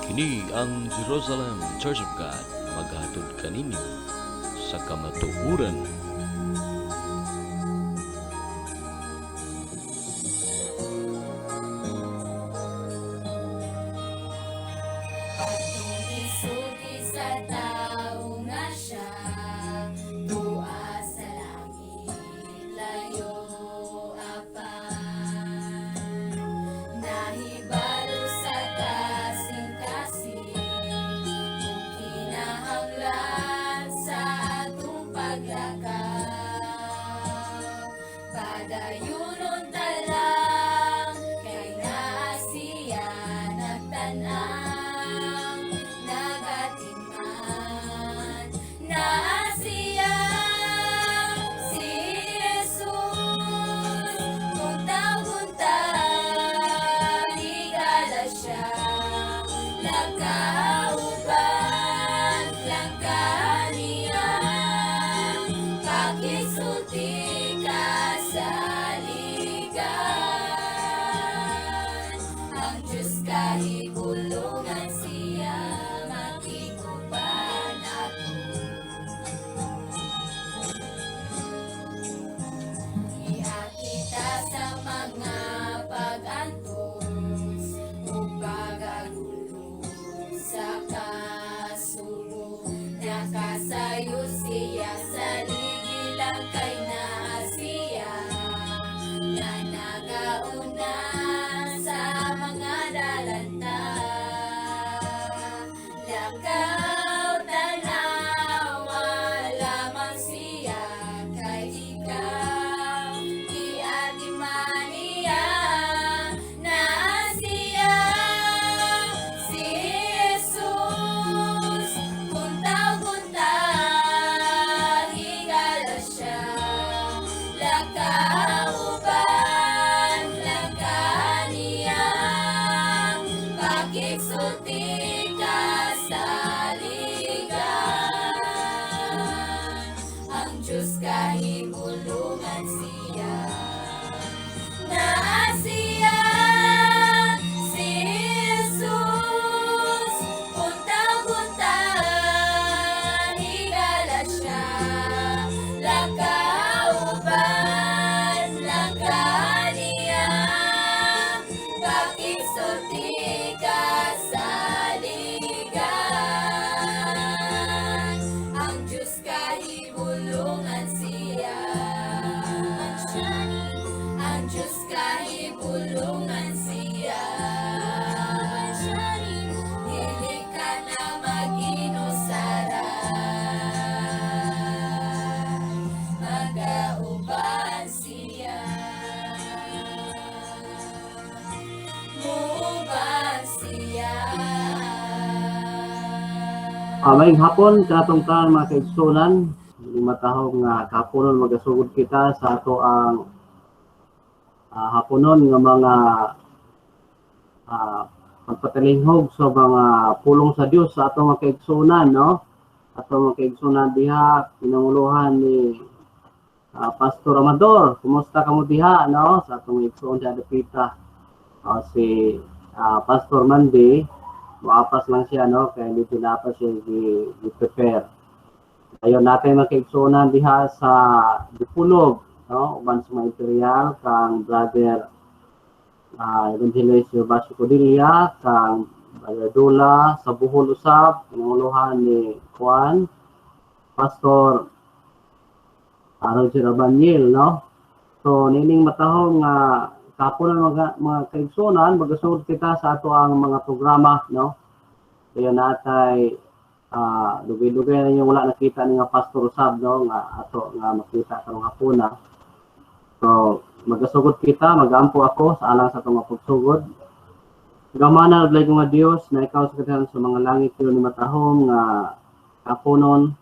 Kini ang Jerusalem Church of God maghatod kaninyo sa kamatuoran. Pag-isulti sa tao nga siya, tuwa sa langit, layo apan. Nahibalo sa kasing-kasing, kung kinahanglan sa atong paglakaw. Padayunon talang, kay naa siya nagtanaw, nagatingman. Naa siya, si Jesus, buntag-buntag, higala siya, nagkauban lang kaniya, pakisulti ka sa ligan. Ang Diyos kahigulungan siya, makikuban ako. Iakita sa mga pag-antos o pagagulo sa kasubo. Nakasayo siya sa ligilang kay naa siya, na nagauna sa mga dalanta. Lakaw tanawa lamang siya, kay ikaw iatiman niya. Naa siya, si Jesus, buntag-buntag, higala siya, lakauban lang kaniya, pakigsulti ka sa ligan. Ang Diyos kahigulungan siya, naa siya, si Jesus, buntag-buntag, higala siya, lakauban lang kaniya, pakigsulti ka sa ligan. Ang Diyos kahigulungan siya, ang Diyos kahigulungan siya. Dili ka na mag-inusaran, magauban siya, muuban siya. Maayong hapon katong kan mga kaigsunan, matahong nga kahaponon magasugod kita sa ato ang haponon nga mga pagpatalinghog sa mga pulong sa Dios sa ato mga kaigsunan, no? Ato mga kaigsunan diha pinanguluhan ni Pastor Amador. Kumusta ka mo diha, no? Sa atong igsuon sa Dapita. Si Pastor Mandy, maapas lang siya, no? Kaya hindi dapat siya i-prepare. Ayun natin magkaigsunan diha sa Dipulog, no? Uban sa mga material kang Brother Evangelist Basio Codilia, kang Brother Dula sa Buhol usab, pinanguluhan ni Juan, Pastor Roger Abanyel, no? So nining matahong kapunan mga kaigsunan, magasugod kita sa ato ang mga programa, no? Kaya natay dugay-dugay na yung wala nakita ni nga Pastor usab, no? Nga ato nga makita karong hapuna. So magasugod kita, magampo ako sa alang sa itong pagsugod. Gamana naglag nga Dios na ikaw sa katahan sa mga langit yun ni matahong nga kapunon.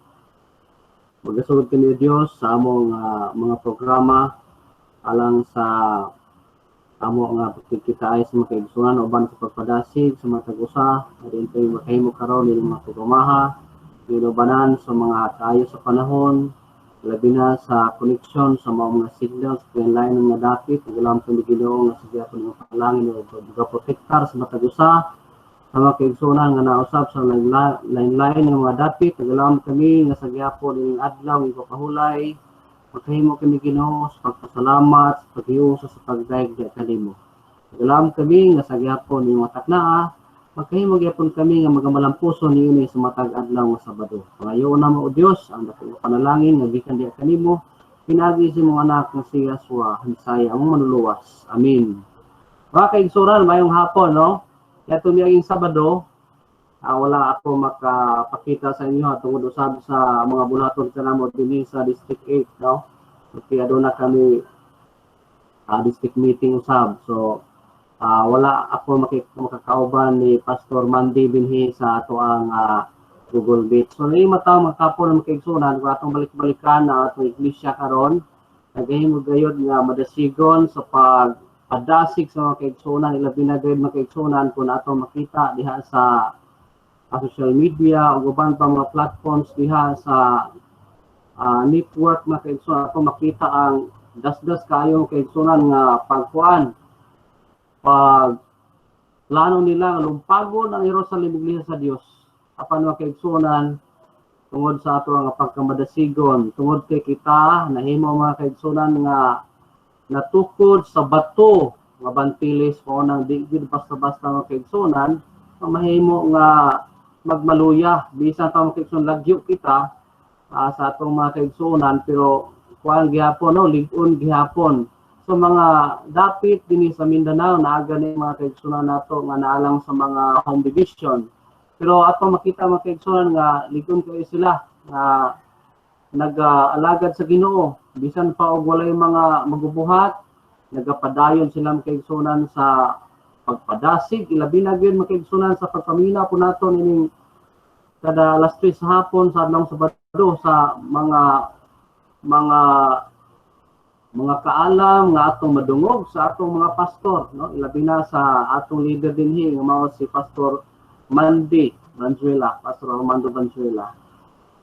Magasugod kini Dios sa among mga programa alang sa amo nga pagkikita ay sa mga kaigsunan uban sa pagpadasig sa mga tag-usa adin tayo makahimo karon ni mga programaha nilubanan sa mga kaayo sa panahon, labi na sa connection sa mga signals kaya line ng nadapit, nagalam po ni Ginoo nga sa Ginoo ng panalangin o pagprotektar sa matag-usa sa sa mga kaigsunan nga nausap sa lain-lain ng mga dapit, nagalam kami nga sa gihapon ning adlaw ipapahulay, magkahimo kami Ginoo sa pagpasalamat, sa paghiusa sa pagdaig kanimo. Nagalam kami nga sa gihapon ning mataknaa, magkahimo gyapon kami nga magamalampuson niini sa matag adlaw nga Sabado. Pangayo na mo o Dios ang dako panalangin nga gikan diha kanimo, pinagi sa mga anak nga si Yasua, Hansaya ang manuluwas. Amen. Mga kaigsunan, mayong hapon, no? Kaya tumiyaging Sabado, wala ako makapakita sa inyo tungkol usab sa mga bulaton kanamo dinhi sa District 8, no? Kaya doon na kami district meeting usab. So, wala ako makakauban ni Pastor Mandy binhi sa ato ang Google Meet. So, na matang magkapon ng kaigsunan, kung atong balik-balikan na atong iglesia karon, nagahimog gayod nga madasigon sa padasig sa mga kaigsunan, ilabi na gayud mga kaigsunan kung atong makita diha sa social media o uban pa mga platforms diha sa network mga kaigsunan, atong makita ang dasdas kayong kaigsunan nga pagkuan, pag plano nila nga lumpagon ang Jerusalem iglesia sa Dios apan mga kaigsunan tungod sa ato nga pagkamadasigon, tungod kay kita nahimo mga kaigsunan nga natukod sa bato nga bantilis o nang di gid basta-basta mga kaigsunan, mahimo nga magmaluya bisan pa mga kaigsunan lagyo kita sa atong mga kaigsunan, pero kuan gihapon, no, ligon gihapon. So mga dapit dinhi sa Mindanao naaga ni mga kaigsunan nato nga naalang sa mga home division, pero ato makita mga kaigsunan nga ligon kayo sila nga nag-alagad sa Ginoo bisan pa og walay mga magubuhat, nagapadayon sila mga kaigsunan sa pagpadasig, ilabi na gyud mga kaigsunan sa pagpamina po nato nining kada alas 3 sa hapon sa adlaw Sabado sa mga kaalam nga atong madungog sa atong mga pastor, no? Ilabi na sa atong leader dinhi nga mao si Pastor Mandy Valenzuela, Pastor Armando Valenzuela.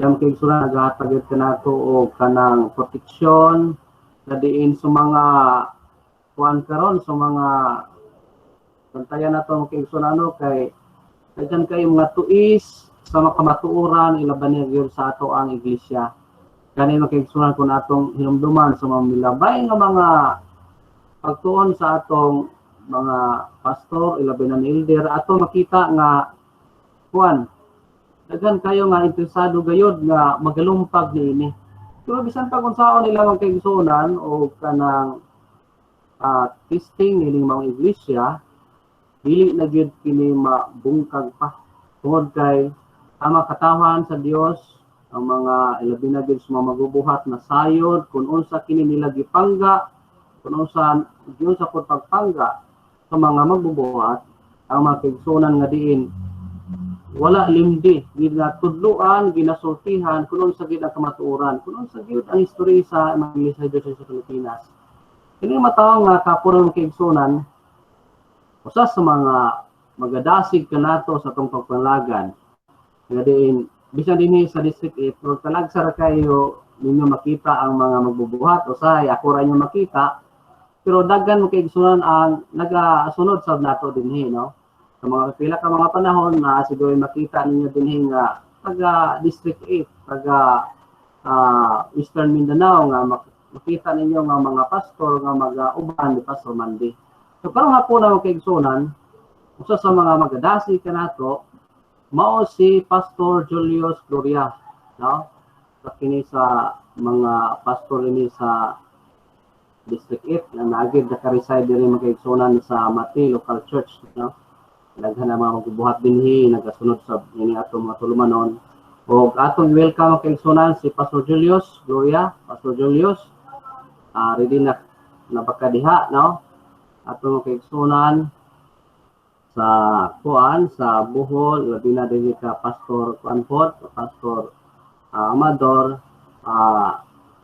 Yang kaigsunan naghatag ka nato og kanang proteksyon na diin sa mga kuan karon sa mga bantayan nato kaigsunan kay daghan kay mga tuis sa makamatuoran ilaban niya sa ato ang iglesia. Kani makigsunan kun atong hinumduman sa mga milabay nga mga pagtuon sa atong mga pastor ilaban na elder ato makita nga kuan daghan kayo nga interesado gayud nga magalumpag niini. Pero bisan pa kung saon nila ang kaigsunan o kanang testing nining mga iglesia, dili na gyud kini mabungkag pa tungod kay ang katawan sa Dios, ang mga ilabi na gyud sa mga magubuhat na sayod kung unsa kini nila gipangga, kung unsa pud pagpangga sa mga magbubuhat, ang mga kaigsunan nga diin wala limdi, ginatudluan, ginasultihan, kung unsa gyud ang kamatuoran, kung unsa gyud ang history sa mga iglesia sa Pilipinas. Kini mataw nga kapurang kaigsunan, usa sa mga magadasig kanato sa tong pagpanlagan. Nga diin bisan dinhi sa District 8, kung talagsara kayo ninyo makita ang mga magbubuhat, usahay ako ra inyo makita, pero daghan mo kaigsunan ang nagasunod sa nato dinhi, no? Sa mga pila ka mga panahon na siguro makita ninyo dinhi nga taga District 8, taga Eastern Mindanao nga makita ninyo nga mga pastor nga mag-uban ni Pastor Mandy. So karong hapon na mga kaigsunan, usa sa mga magadasi kanato mao si Pastor Julius Gloria, no? Kini sa mga pastor ini sa District 8 na naagid naka-reside diri mga kaigsunan sa Mati Local Church, no? Daghan na mga magbubuhat dinhi nagasunod sa ini atong mga tulumanon. O atong welcome mga kaigsunan si Pastor Julius Gloria. Pastor Julius, ready na baka-diha, no? Atong mga kaigsunan sa kuan sa Bohol, labi na din ka Pastor Kuanpot, Pastor Amador,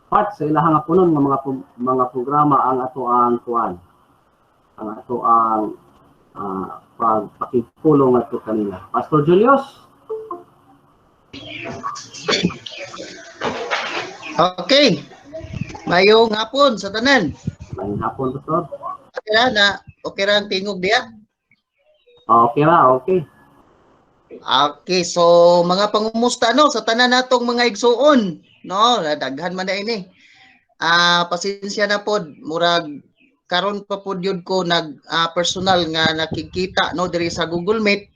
part sa ilahang apunon nga mga programa ang ato ang kuan, ang ato ang pagpakipulong ato kanila. Pastor Julius. Okay. Mayong hapon sa tanan. Mayong hapon, Pastor. Okay ra ang tingog diya. Okay ra, okay. Okay, so mga pangumusta no sa tanan natong mga igsuon, no? Daghan man na ini. Pasensya na pod murag karon pa pod yun ko nag personal nga nakikita no diri sa Google Meet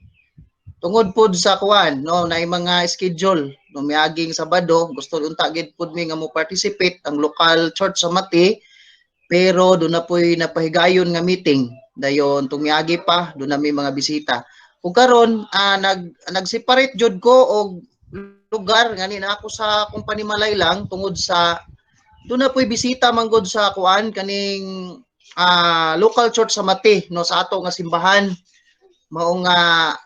tungod pod sa kuan no na mga schedule no miaging Sabado gusto unta gid pod mi nga mo participate ang local church sa Mati pero do na poy napahigayon nga meeting dayon tumiagi pa do na may mga bisita. Ug karon nag-separate jud ko og lugar ngani na ako sa company Malay lang tungod sa do na poy bisita manggod sa kuan kaning local church sa Mati no sa ato nga simbahan mao nga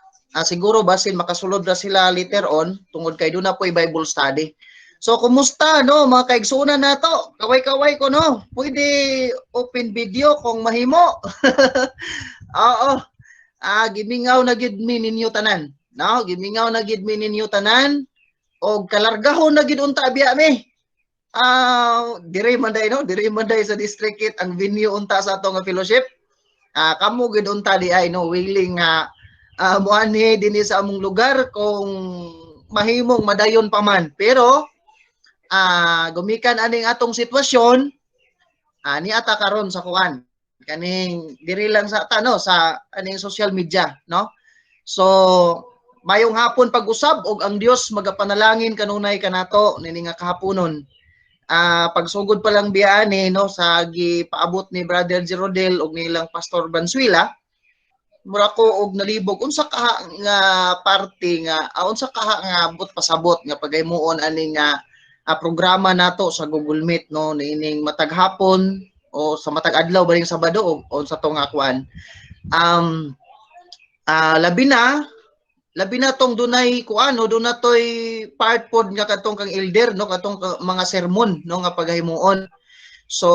siguro basin makasulod na sila later on tungod kay do na poy Bible study. So kumusta no mga kaigsunan nato? Kaway-kaway ko no. Pwede open video kung mahimo. Oo. Gimingaw na gid mi ninyo tanan. No, gimingaw na gid mi ninyo tanan og kalargahon na gid unta biya mi. Dire man day no, dire man day sa district it ang venue unta sa ato nga fellowship. Kamo gid unta di ay no willing nga muanhi dinhi sa among lugar kung mahimong madayon pa man. Pero gumikan aning atong sitwasyon ni ata karon sa kuan kaning diri lang sa no sa aning social media no. So mayong hapon pag-usab og ang Dios magapanalangin kanunay kanato nini nga kahaponon. Pagsugod pa lang biyaani no sa gipaabot ni Brother Jerodel og nilang Pastor Bansuila mura ko og nalibog unsa ka nga parte nga unsa ka nga abot pasabot nga pagaymuon ani nga programa nato sa Google Meet no niining matag hapon o sa matag adlaw baling Sabado o sa tong kuan labi na tong dunay kuan no do na toy part pod nga katong kang elder no katong mga sermon no nga paghimuon. So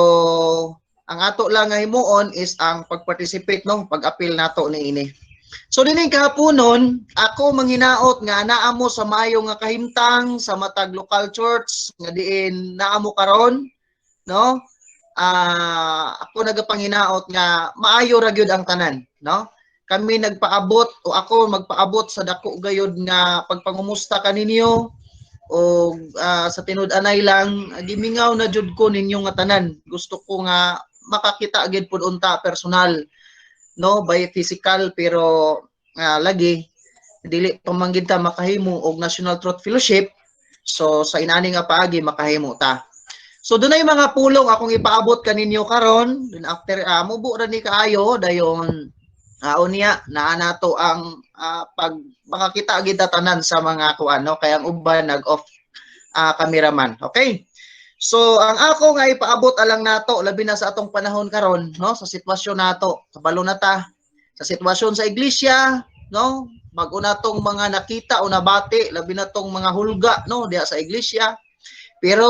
ang ato lang nga himuon is ang pag-participate no pag-apil nato niini. So dining kahaponon ako manghinaot nga anaa mo sa maayo nga kahimtang sa matag local church nga diin naa mo karon no. Ako nagapanginaot nga maayo ra gyud ang tanan no. Kami nagpaabot o ako magpaabot sa dako gayud nga pagpangumusta kaninyo o sa tinud-anay lang gimingaw na jud ko ninyo nga tanan. Gusto ko nga makakita gid pud unta personal no by physical pero lagi dili pamanggid ta makahimo og National Truth Fellowship. So sa inani nga paagi makahimo ta. So dunay mga pulong akong ipaabot kaninyo karon then after mubo ra ni kaayo dayon unya naa nato ang pag makakita gid ta tanan sa mga kuan no kay ang uban nag-off cameraman. Okay? So ang ako nga ipaabot alang nato labi na sa atong panahon karon no sa sitwasyon nato kabalo na ta sa sitwasyon sa iglesia no bago natong mga nakita o nabati labi na tong mga hulga no diha sa iglesia pero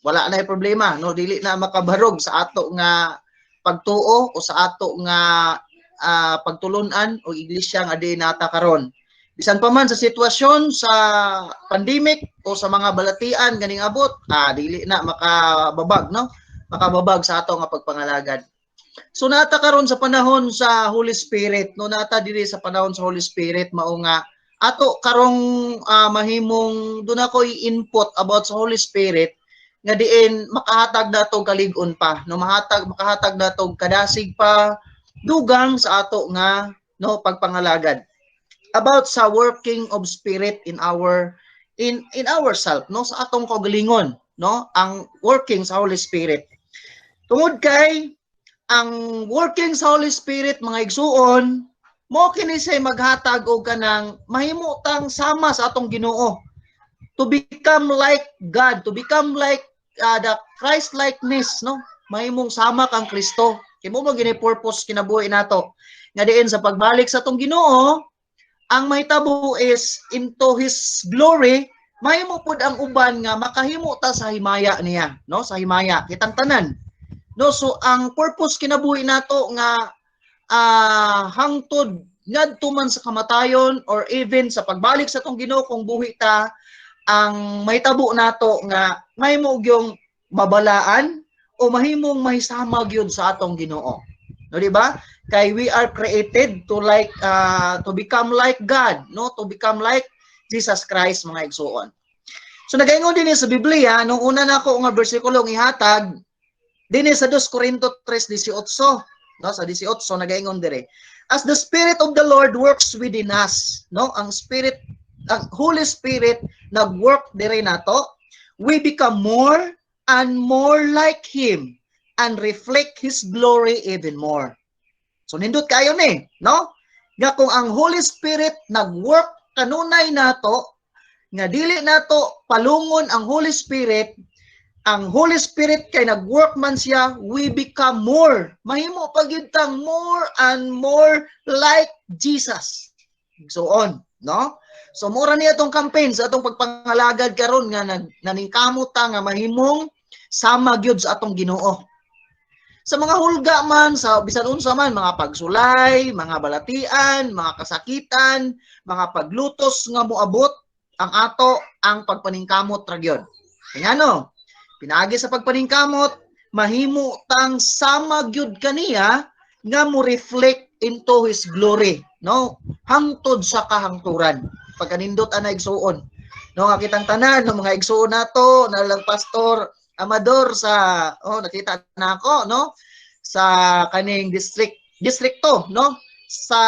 wala na problema no dili na makabarog sa ato nga pagtuo o sa ato nga pagtulunan o iglesia nga di nata karon. Bisan pa man sa sitwasyon sa pandemic o sa mga balatian ganing abot, dili na makababag no? Makababag sa ato nga pagpangalagad. So nata karon sa panahon sa Holy Spirit, no nata diri sa panahon sa Holy Spirit mao nga ato karong mahimong doon ako i-input about sa Holy Spirit nga diin makahatag natong kalig-on pa, no makahatag natong kadasig pa dugang sa ato nga no pagpangalagad. About sa working of spirit in ourself no sa atong kaugalingon no ang working sa Holy Spirit tungod kay ang working sa Holy Spirit mga igsuon mo kini say maghatag og kanang mahimutang sama sa atong Ginoo to become like God, to become like the Christ likeness no mahimong sama kang Kristo kay mo gini purpose kinabuhi nato nga diin sa pagbalik sa atong Ginoo. Ang mahitabo is into His glory, mahimo pud ang uban nga makahimo ta sa himaya niya, no? Sa himaya kitang tanan. No, so ang purpose kinabuhi nato nga hangtod ngadto man sa kamatayon or even sa pagbalik sa tong Ginoo kung buhi ta, ang mahitabo nato nga mahimo gyung mabalaan o mahimong mahisama gyud sa atong Ginoo. No, di ba? Kay we are created to to become like God, no? To become like Jesus Christ, mga igsoon. So nagaingon din sa Biblia, nung una na ako nga bersikulo ng ihatag, din sa 2 Corinto 3:18, no? Sa 18 nagaingon dire. As the Spirit of the Lord works within us, no? Ang Holy Spirit nag-work dire nato, we become more and more like Him and reflect His glory even more. So nindot kayo ni, no? Nga kung ang Holy Spirit nag-work kanunay nato, nga dili nato palungon ang Holy Spirit kay nag-work man siya, we become more. Mahimo pagintang more and more like Jesus. So on, no? So mura niya itong campaign sa atong pagpangalagad karon nga naningkamot ta nga mahimong sama gyud sa atong Ginoo. Sa mga hulga man, sa bisan unsa man, mga pagsulay, mga balatian, mga kasakitan, mga paglutos nga moabot, ang pagpaningkamot ra gyud. Ngano? Pinaagi sa pagpaningkamot, mahimo tang sama gyud kaniya nga mo reflect into His glory, no? Hangtod sa kahangturan. Pagkanindot ana igsuon. No, nga kitang tanan ng mga igsuon nato, na lang Pastor Amador sa nakita na ako, no? Sa kaning distrikto, no? Sa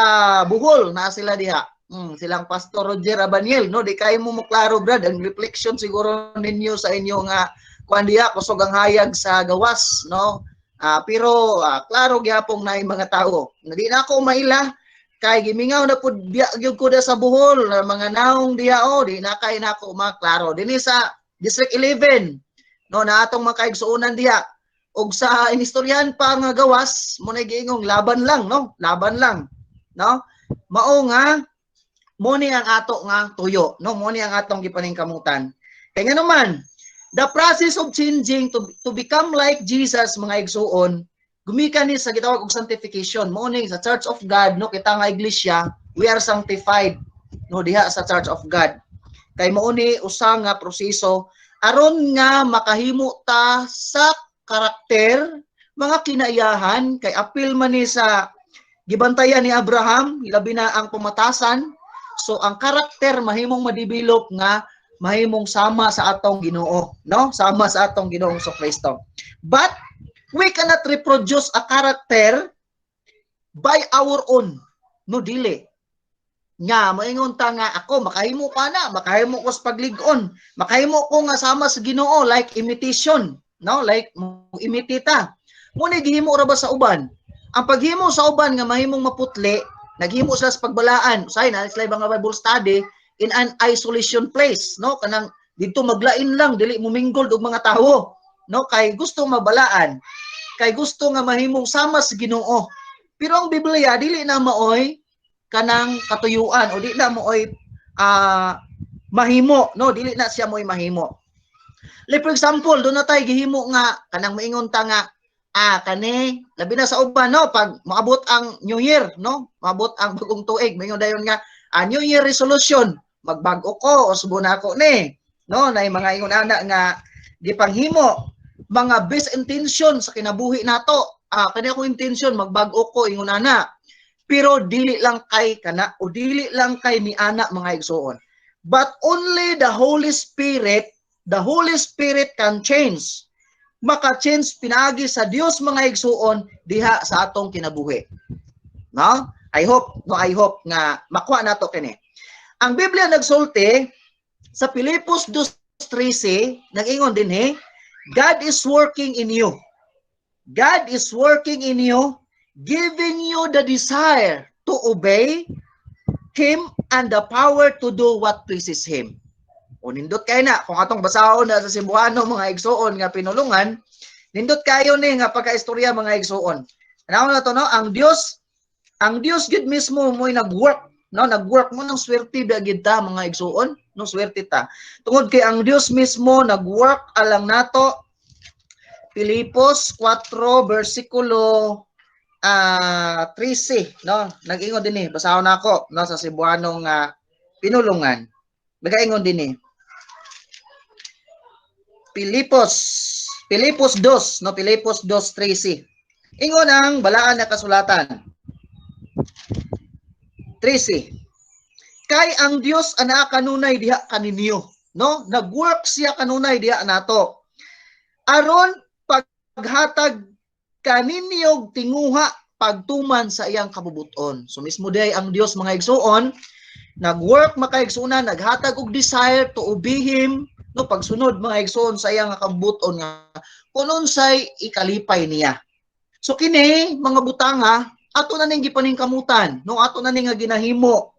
Bohol na sila diha. Silang Pastor Roger Abaniel, no? Di kayo mo maklaro, brad, ang reflection siguro ninyo sa inyo nga kuan diha kusog ang hayag sa gawas, no? Pero klaro gyapon na yung mga tao. Di na ako maila kay gimingaw na pud gyud ko da sa Bohol, mga naong diha di na kay nako maklaro. Dinhi sa District 11, no, na atong mga kaigsuonan diha. Og sa inistoryahan pa nga gawas, mo na giingong laban lang, no? Laban lang, no? Mao nga mo ni ang ato nga tuyo, no? Mo ni ang atong gipaningkamutan. Kay nga naman, the process of changing to become like Jesus, mga igsuon, gumikan ni sa gitawag og sanctification. Mo ni sa Church of God, no, kita nga iglesia, we are sanctified, no, diha sa Church of God. Kay mo ni usa nga proseso aron nga makahimo ta sa karakter, mga kinaiyahan, kay apil man ni sa gibantayan ni Abraham, labi na ang pumatasan. So ang karakter mahimong ma-develop nga mahimong sama sa atong Ginoo, no? Sama sa atong Ginoong Kristo. But we cannot reproduce a character by our own, no, dili. Nya moingon ta nga ako makahimo pa na, makahimo ko sa paglig-on, makahimo ko nga sama sa Ginoo like imitation, no? Like imitita. Muna gihimo ra ba sa uban? Ang paghimo sa uban nga mahimong maputli, naghimo sila sa pagbalaan. Usay na sila nga Bible study in an isolation place, no? Kanang dito maglain lang, dili muminggol og mga tawo, no? Kay gusto mabalaan, kay gusto nga mahimong sama sa Ginoo. Pero ang Biblia dili na maoy kanang katuyuan o dili na maoy mahimo, no? Dili na siya moy mahimo. Like for example, do na tay gihimo nga kanang maingon ta nga kani labi na sa uban, no, pag maabot ang New Year, no, maabot ang bagong tuig, mayon dayon nga New Year resolution, magbago ko o subo na ako ni, no, na mga ingon ana nga gipanghimo, mga best intention sa kinabuhi nato, kani ako intention magbago ko ingon ana, pero dili lang kay kana o dili lang kay ni ana, mga igsoon, but only the Holy Spirit can change. Maka-change pinaagi sa Dios, mga igsuon, diha sa atong kinabuhi. No? I hope nga makuha nato kini. Ang Biblia nagsulti sa Filipos 2:13, nag-ingon din God is working in you. God is working in you, giving you the desire to obey Him and the power to do what pleases Him. O nindot kayo na, kung atong basahon na sa Cebuano, mga igsuon nga pinulungan, nindot kayo ni nga pagkaistorya, mga igsuon. Ano na to, no? Ang Dios gid mismo mo'y nag-work, no? Nag-work mo ng swerte ba gid ta, mga igsuon, no, swerte ta. Tungod kay ang Dios mismo nag-work alang nato. Filipos 4 versikulo 13, no? Nag-ingon din basahon nako, no, sa Cebuano nga pinulungan. Nag-ingon din Filipos 2, no, Filipos 2:13. Ingon ang balaan na kasulatan. 13. Kay ang Dios ana kanunay diha kaninyo, no? Nagwork siya kanunay diha nato. Aron paghatag kaninyo tinguha pagtuman sa iyang kabubuton. So mismo diay ang Dios mga igsuon, nagwork makaigsunan, naghatag og desire to obey him, no, pagsunod mga igsuon sa iyang kabubuton nga kun unsay ikalipay niya. So kini mga butanga ato na ning gipaningkamutan, no, ato na ning ginahimo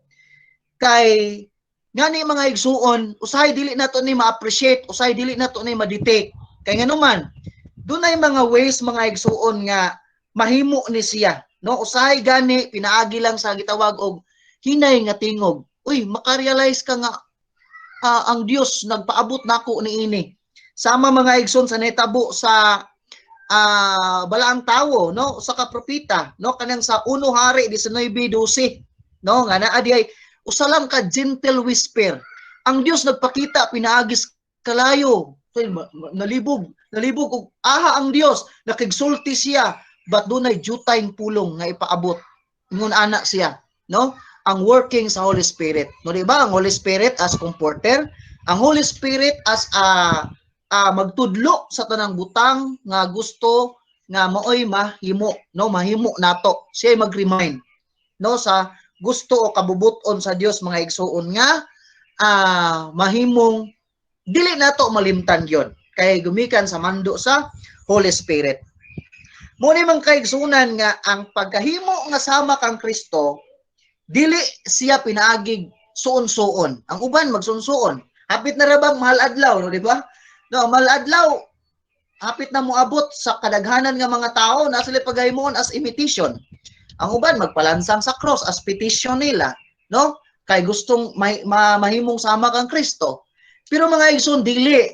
kay ngani mga igsuon, usahay dili nato ni ma-appreciate, usahay dili nato ni ma-detect. Kay nganuman, dunay mga ways mga igsuon nga mahimo ni siya, no? Usahay gani pinaagi lang sa gitawag og hinay nga tingog. Uy, makarealize ka nga ang Dios nagpaabot nako niini. Sama mga igsoon sa netabo sa balaang tawo, no, sa kapropita, no, kanang sa 1 Hari 19:12, no, nga naa diay usa lang ka gentle whisper. Ang Dios nagpakita pinaagis kalayo. So, nalibog og aha ang Dios, nakigsulti siya, but dunay jutayng pulong nga ipaabot. Ingon ana siya, no? Ang working sa Holy Spirit. No, di ba? Ang Holy Spirit as comforter, ang Holy Spirit as magtudlo sa tanang butang nga gusto nga maoy mahimo, no, mahimo nato. Siya mag-remind, no, sa gusto o kabubuton sa Dios mga igsuon nga mahimong dili nato malimtan yon kay gumikan sa mando sa Holy Spirit. Mo ni man kaigsunan nga ang pagkahimo nga sama kang Kristo dili siya pinaagig suon-suon. Ang uban magsuon-suon. Hapit na ra bang mahal adlaw, no, di ba? No, mahal adlaw hapit na moabot sa kadaghanan nga mga tao na sila pagahimon as imitation. Ang uban magpalansang sa cross as petition nila, no? Kay gustong mahimong sama kang Kristo. Pero mga igsoon dili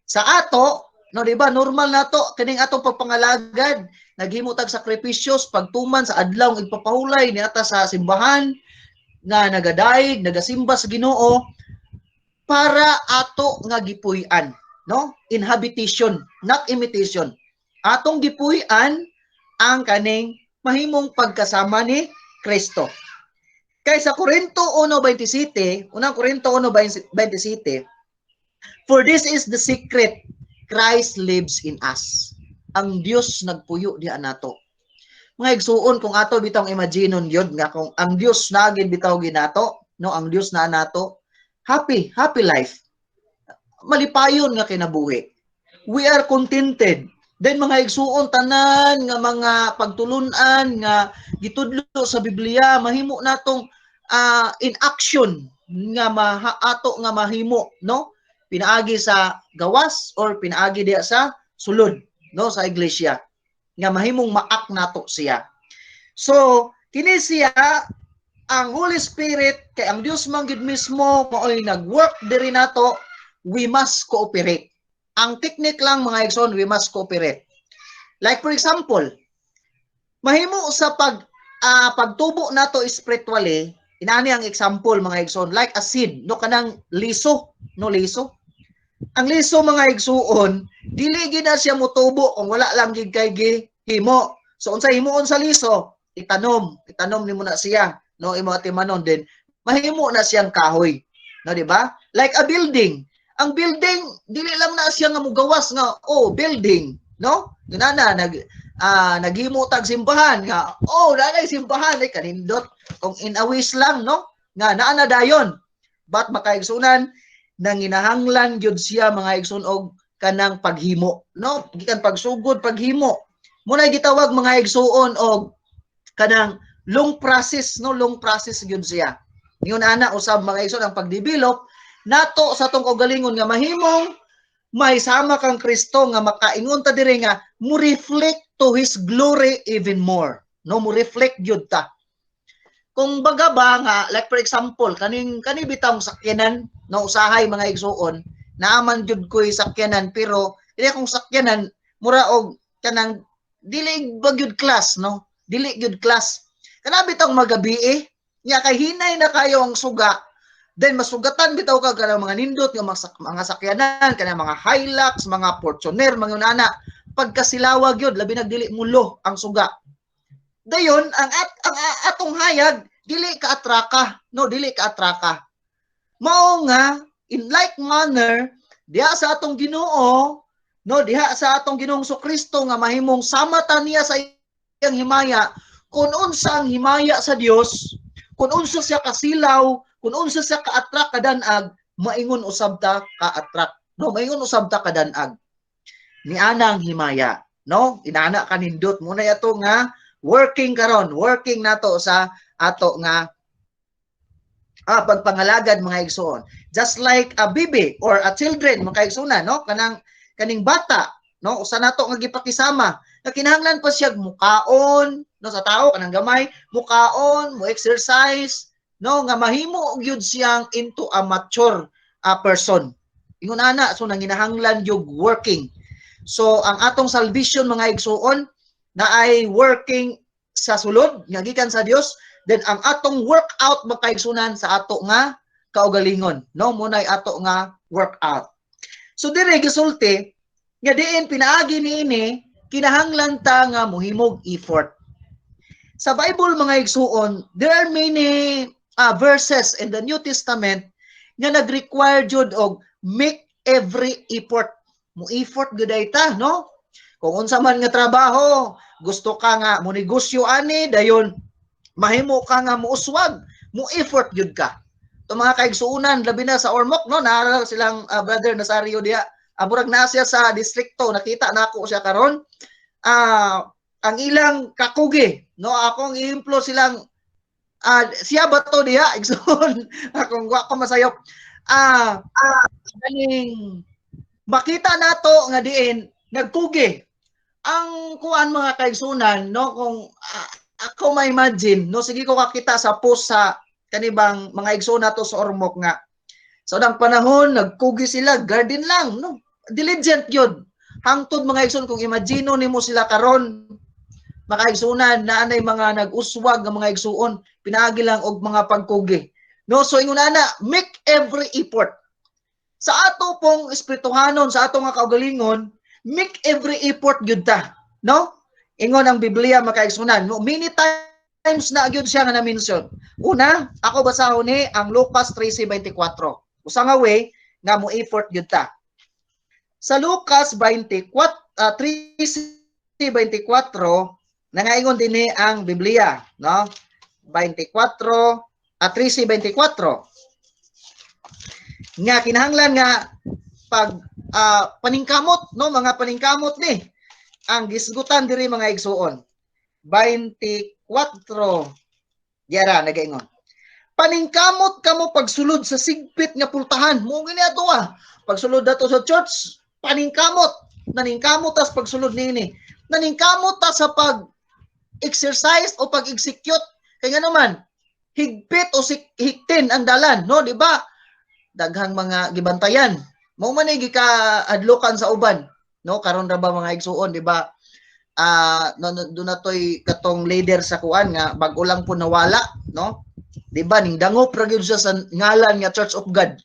sa ato, no, di ba? Normal nato kining atong pagpangalagad, naghimo tag sakripisyos pagtuman sa adlaw ng igpapahulay niata sa simbahan nga nagadayeg, nagasimba sa Ginoo para ato nga gipuy-an, no? Inhabitation, not imitation. Atong gipuy-an ang kaning mahimong pagkasama ni Kristo. Kay sa Korinto 1:27, unang Korinto 1:27, for this is the secret, Christ lives in us. Ang Dios nagpuyo diha nato. Mga igsuon kung ato bitong imaginon yun nga kung ang Dios na gid bitaw ginato, no, ang Dios na nato, happy life. Malipayon nga kinabuhi. We are contented. Then mga igsuon tanan nga mga pagtulunan nga gitudlo sa Biblia mahimo natong in action nga ato nga mahimo, no? Pinaagi sa gawas or pinaagi diya sa sulod, no, sa iglesia nga mahimong maak nato siya. So kini siya ang Holy Spirit kay ang Dios man gid mismo maoy nagwork diri nato, we must cooperate. Ang technique lang mga igsoon, we must cooperate. Like for example, mahimo sa pagtubo nato spiritually, inani ang example mga igsoon, like a seed, no, kanang liso, no, liso. Ang liso mga igsuon, dili gid na siya motubo kung wala lang gid kay gihimo. So unsa himuon sa liso? Itanom nimo na siya, no, imo atimanon din. Mahimo na siyang kahoy. No, di ba? Like a building. Ang building dili lang na siya nga mugawas nga building, no? Ginana naghimo tag simbahan nga nanay simbahan ay kanindot kung in a wish lang, no? Nga naa na dayon. But makaigsunan nang ginahanglan gyud siya mga igsoon og kanang paghimo, no? Gikan pagsugod paghimo. Muna gitawag mga igsuon og kanang long process, no? Long process gyud siya. Ingon ana usab mga igsoon ang pagdevelop nato sa tong kaugalingon nga mahimong may sama kang Kristo nga makaingon ta diri nga mo reflect to His glory even more, no, mo reflect gyud ta. Kung baga ba nga like for example kani bitang sakyanan, no, usahay mga igsuon naaman gyud koy sakyanan pero dili akong sakyanan mura og kanang dili bagyud class, no, dili gyud class kana bitang magabi nya kay hinay na kayo ang suga. Then masugatan bitaw ka kanang mga nindot nga mga sakyanan, kanang mga Hilux, mga Fortuner, mga unana. Pagkasilawag yun, labi nagdili mulo ang suga. Dayon ang atong hayag dili ka atraka, no, dili ka atraka. Mao nga in like manner diha sa atong Ginoo, no, diha sa atong Ginoong Kristo nga mahimong samatan niya sa iyang himaya, kung unsa ang himaya sa Dios, kung unsa siya kasilaw, kung unsa siya ka-attract kadanag, maingon usab ta ka-attract, no, maingon usab ta kadanag. Ni anang himaya, no, inana kanindot muna yato nga working karon, working nato sa ato nga pagpangalagad mga igsoon. Just like a baby or a children mga igsoon, no, kaning bata, no, usa nato nga gipakisama na kinahanglan pa siya mukaon, no, sa tao kanang gamay, mukaon, mo exercise, no, nga mahimo gyud siyang into a mature person. Ingon ana, so nanginahanglan yung working. So ang atong salvation mga igsoon na ay working sa sulod nga gikan sa Dios, then ang atong workout makaigsunan sa ato nga kaugalingon, no, munay ato nga workout. So dire gisulti nga diin pinaagi niini kinahanglan ta nga mohimog effort. Sa Bible mga igsuon, there are many verses in the New Testament nga nag-require jud og make every effort. Mo effort gud ta, no? Kung unsa man nga trabaho, gusto ka nga mo negosyo ani, dayon mahimo ka nga muuswag, mo effort jud ka. To mga kaigsuunan labi na sa Ormoc, no, naara silang brother Nazario diha. Murag na siya sa distrikto, nakita nako siya karon. Ang ilang kakugi, no, akong i-emplo silang siya ba to diha igsoon. Akong wa ko masayop. Kaning makita nato nga diin nagkugi ang kuan mga kaigsunan, no, kung ako may imagine, no, sige ko kakita sa post sa kanibang mga igsoon nato sa Ormoc nga sa unang panahon nagkugi sila garden lang, no, diligent yun hangtod mga igsoon. Kung imagine nimo sila karon mga igsunan na anay mga nag-uswag nga mga igsuon, pinaagi lang og mga pagkugi, no. So ingon ana, make every effort sa ato pong espirituhanon, sa ato nga kaugalingon, make every effort gyud ta, no. Ingon ang Biblia makaigsunan, no, many times na gyud siya nga na-mention. Una, ako basahon ni ang Lucas 13:24. Usa nga way nga mo effort gyud ta. Sa Lucas 13:24 nangaingon dinhi ang Biblia, no? 13:24 nga kinahanglan nga pag paningkamot, no, mga paningkamot ni ang gisgutan diri mga igsuon. 24 diara nagaingon, paningkamot kamo pagsulod sa sigpit nga pultahan. Mo gini ato pagsulod dato sa church, paningkamot, naningkamot tas pagsulod nini, naningkamot ta sa pag exercise o pag-execute kay nga naman higpit o hiktin ang dalan, no, di ba? Daghang mga gibantayan, mao man ay gikaadlokan sa uban, no, karon ra ba mga igsuon, di ba? Do na toy katong leader sa kuan nga bag-o lang po nawala, no, di ba, ning dangop ra gyud siya sa ngalan nga Church of God,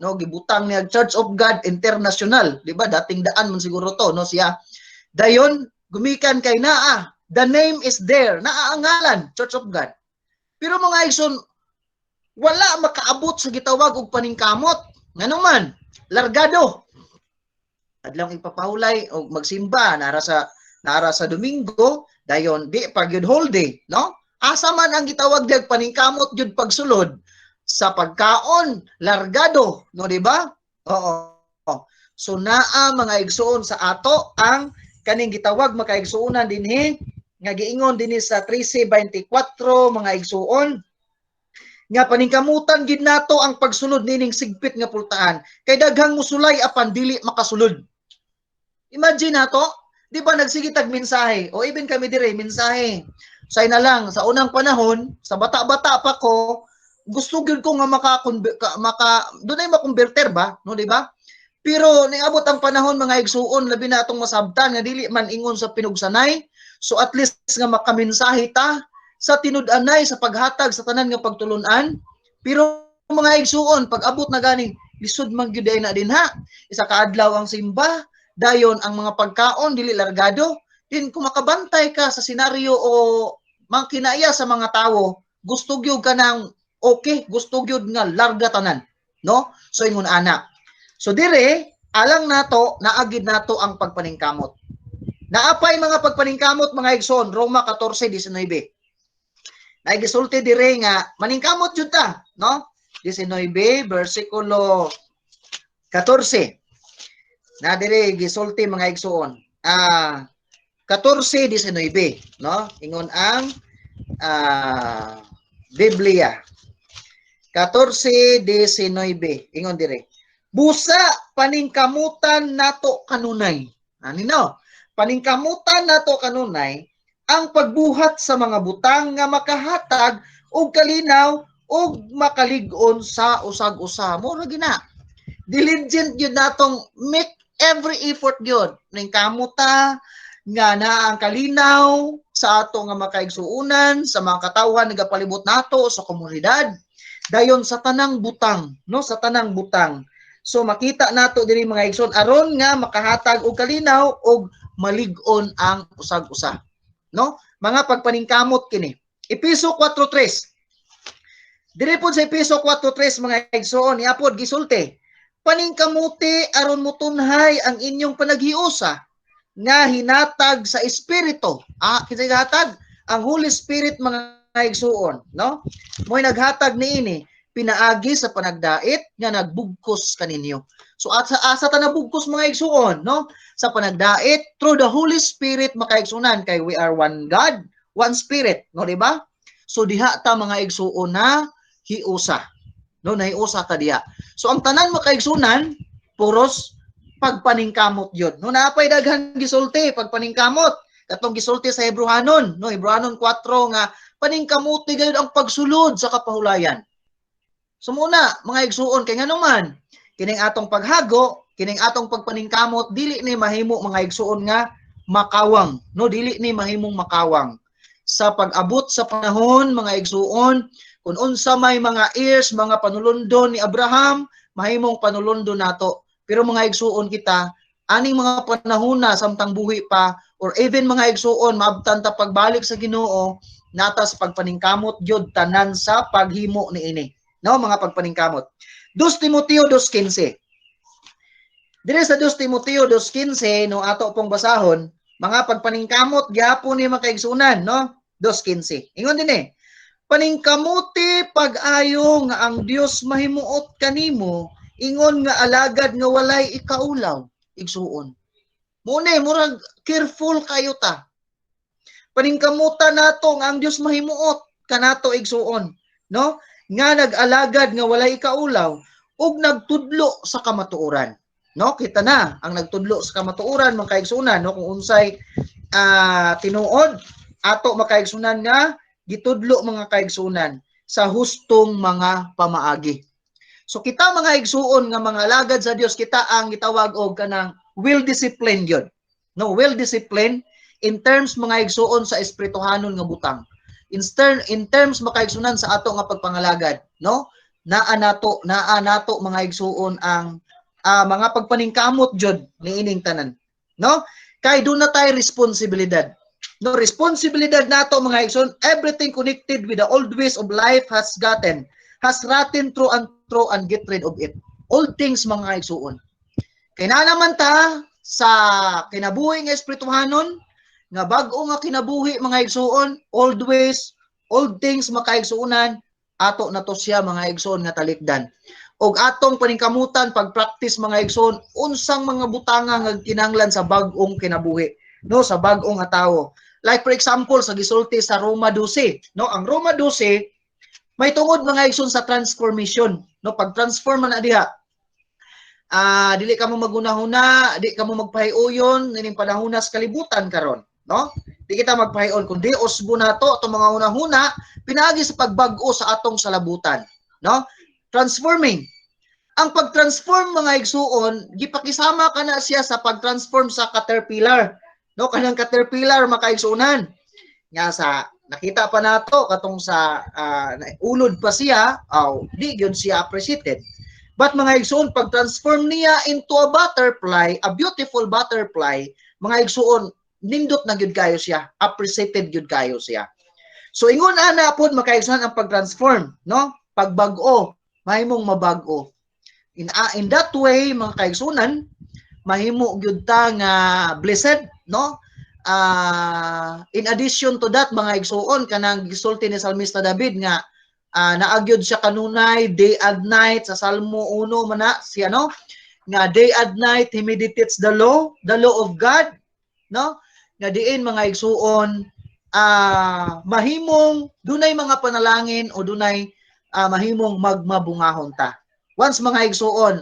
no, gibutang niya Church of God International, di ba, dating daan man siguro to, no, siya dayon gumikan kay naa, the name is there, naa ang ngalan Church of God. Pero mga igsoon, wala makaabot sa gitawag og paningkamot. Ngano man, largado. Adlong ipapahulay o magsimba nara sa Domingo, dayon di pag yun whole day, no? Asa man ang gitawag dag paningkamot jud pagsulod sa pagkaon, largado, no, di ba? Oo. So naa mga igsuon sa ato ang kaning gitawag makaigsuonan dinhi nga giingon dinhi sa 13:24 mga igsuon nga paningkamutan gid nato ang pagsulod nining sigpit nga pultahan kay daghang musulay apan dili makasulod. Imagine nato, di ba nagsige tag mensahe o even kami dire mensahe. Say na lang sa unang panahon, sa bata-bata pa ko, gusto gyud ko nga dunay makonverter ba, no, di ba? Pero niabot ang panahon mga igsuon labi na atong masabtan nga dili man ingon sa pinugsanay. So at least nga makamensahe ta sa tinud-anay sa paghatag sa tanan nga pagtulunan. Pero mga igsuon pag abot na gani lisod man gyud na din ha. Isa ka adlaw ang simba, dayon ang mga pagkaon dili largado. Din kung makabantay ka sa senaryo o mangkinaya sa mga tawo, gusto gyud ka ng okay, gusto gyud nga larga tanan, no? So ingon ana. So dire alang nato naagid nato ang pagpaningkamot. Naapay mga pagpaningkamot mga igsoon, Roma 14:19. Naigisulti dire nga maningkamot jud ta, no? 19 bersikulo 14. Na dire gisulti mga igsoon. 14:19, no? Ingon ang Biblia. 14:19 ingon dire. Busa paningkamutan nato kanunay. Ani no? Paningkamutan nato kanunay ang pagbuhat sa mga butang nga makahatag og kalinaw og makalig-on sa usag-usa. Mura gina. Diligent yun natong make every effort yun. Ningkamuta nga na ang kalinaw sa ato nga makaigsuunan, sa mga katawhan nga palibot nato sa komunidad. Dayon sa tanang butang, no? Sa tanang butang. So makita nato diri mga igsoon aron nga makahatag og kalinaw og malig-on ang usag-usa. No? Mga pagpaningkamot kini. Episo 4:3. Diri pod sa Episo 4:3 mga igsoon niapod gisulti. Paningkamuti aron motunhay ang inyong panaghiusa nga hinatag sa espiritu. Kinsa gihatag? Ang Holy Spirit mga igsoon, no? Mo'y naghatag niini pinaagi sa panagdait nga nagbugkos kaninyo. So asa ta nabugkos mga igsuon, no? Sa panagdait through the Holy Spirit makaigsunan kay we are one God, one Spirit, no di ba? So diha ta mga igsuon na hiusa. No, nahiusa ta diha. So ang tanan makaigsunan puros pagpaningkamot yun. No naapay daghang gisulti pagpaningkamot. Katong gisulti sa Hebrehanon, no Hebrehanon 4 nga paningkamuti gayud ang pagsulod sa kapahulayan. So muna, mga igsuon, kay nga naman, kining atong paghago, kining atong pagpaningkamot, dili ni mahimo mga igsuon nga makawang. No, dili ni mahimong makawang. Sa pag-abot sa panahon, mga igsuon, kung unsa may mga ears, mga panulundon ni Abraham, mahimong panulundon nato. Pero mga igsuon kita, aning mga panahon na samtang buhi pa, or even mga igsuon, maabtan ta pagbalik sa Ginoo, natas pagpaningkamot yod tanan sa paghimo ni ini. No, mga pagpaningkamot. 2 Timoteo 2:15. Dire sa 2 Timoteo 2:15 no ato pong basahon, mga pagpaningkamot gyapon ni makaigsunan, no? 2:15. Ingon din paningkamuti pag-ayo nga ang Dios mahimuot kanimo, ingon nga alagad nga walay ikaulaw, igsuon. Muna murag careful kayo ta. Paningkamutan nato nga ang Dios mahimuot kanato igsuon, no? Nga nag-alagad nga walay ikaulaw ug nagtudlo sa kamatuoran. No, kita na ang nagtudlo sa kamatuoran mga kaigsunan, no, kung unsay tinuod ato makaigsunan nga gitudlo mga kaigsunan sa hustong mga pamaagi. So kita mga igsuon nga mga alagad sa Dios, kita ang gitawag og kanang will discipline gyud. No, will discipline in terms mga igsuon sa espirituhanon nga butang. In terms makaigsunan sa ato nga pagpangalagad, no? Naa nato mga igsuon ang mga pagpaningkamot jud niining tanan, no? Kay do na tay responsibilidad. No, responsibilidad nato mga igsoon, everything connected with the old ways of life has rotten through and get rid of it. All things mga igsoon. Kay na naman ta sa kinabuhi nga espirituhanon, nga bag-o nga kinabuhi mga igsuon, old ways, old things makaigsuunan, ato na to siya mga igsuon nga talikdan. Og atong paningkamutan pag-practice mga igsuon, unsang mga butanga nga kinahanglan sa bag-ong kinabuhi, no, sa bag-ong nga tawo. Like for example sa gisulti sa Roma 12, no, ang Roma 12 may tungod mga igsuon sa transformation, no, pag-transform na diha. Dili ka mo magunahuna, di ka mo magpahiuyon ning panahon sa kalibutan karon. No? Di kita magpahion kundi usbo nato atong mga unahuna pinaagi sa pagbag-o sa atong salabutan, no? Transforming. Ang pag-transform mga igsuon, gipakisama kana siya sa pag-transform sa caterpillar, no? Kanang caterpillar makaigsuunan. Nga sa nakita pa nato katong sa ulod pa siya, di gyud siya appreciated. But mga igsuon, pag-transform niya into a butterfly, a beautiful butterfly, mga igsuon, nindot na gyud kayo siya, appreciated gyud kayo siya. So ingon ana pod makaigsunan ang pag-transform, no? Pagbag-o, mahimong mabag-o. In that way, mga kaigsunan, mahimo gyud ta nga blessed, no? In addition to that, mga igsuon kanang gisulti ni Salmista David nga naagyod siya kanunay day and night sa Salmo 1 man na siya, no? Nga day and night he meditates the law of God, no? Nga diin mga igsuon mahimong dunay mga panalangin o dunay mahimong magmabungahon ta. Once mga igsuon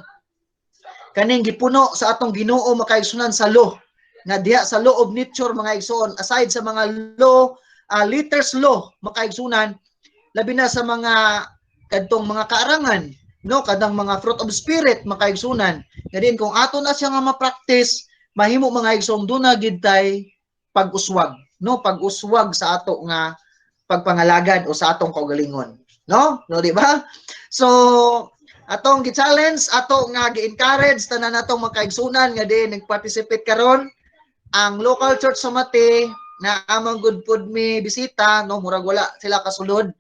kaning gipuno sa atong Ginoo makaigsunan sa law nga diha sa law of nature mga igsuon, aside sa mga law letters law makaigsunan, labi na sa mga kadtong mga kaarangan, no, kadang mga fruit of spirit makaigsunan nga din kung ato na siya nga ma-practice mahimo mga igsoon duna gid tay pag-uswag, no, pag-uswag sa ato nga pagpangalagad o sa atong kaugalingon, no di ba? So atong gi-challenge, ato nga gi-encourage tanan natong makaigsunan nga din nag-participate karon ang local church sa Mati na amang good food mi bisita, no, murag wala sila kasulod.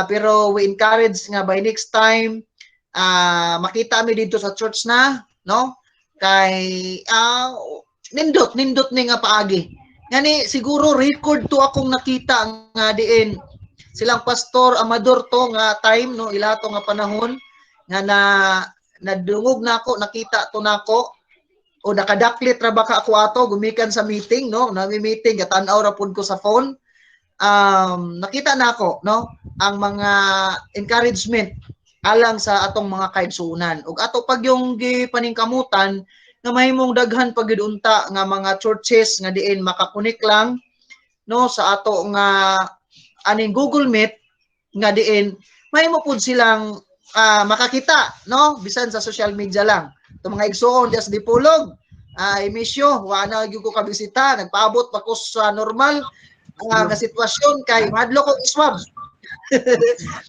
Pero we encourage nga by next time makita mi dito sa church na, no, kay nindot ni nga paagi. Ngani siguro record to akong nakita nga diin silang pastor amador to nga time, no, ila to nga panahon nga nadungog na ako, nakita to nako o nakadaklit ra baka ako ato gumikan sa meeting, no, nami-meeting gatan-aw ra pud ko sa phone. Nakita na ako, no, ang mga encouragement alang sa atong mga kaigsunan ug ato pag yung gipaningkamutan nga mahimong daghan pag unta nga mga churches nga diin makakunik lang, no, sa ato nga aning Google Meet nga diin mahimo pud silang makakita, no, bisan sa social media lang. Ito mga igsoon dias Dipolog, emisyo wa na gyud ko kabisita, nagpaabot pa ko sa normal nga sitwasyon kay madlo kog iswab.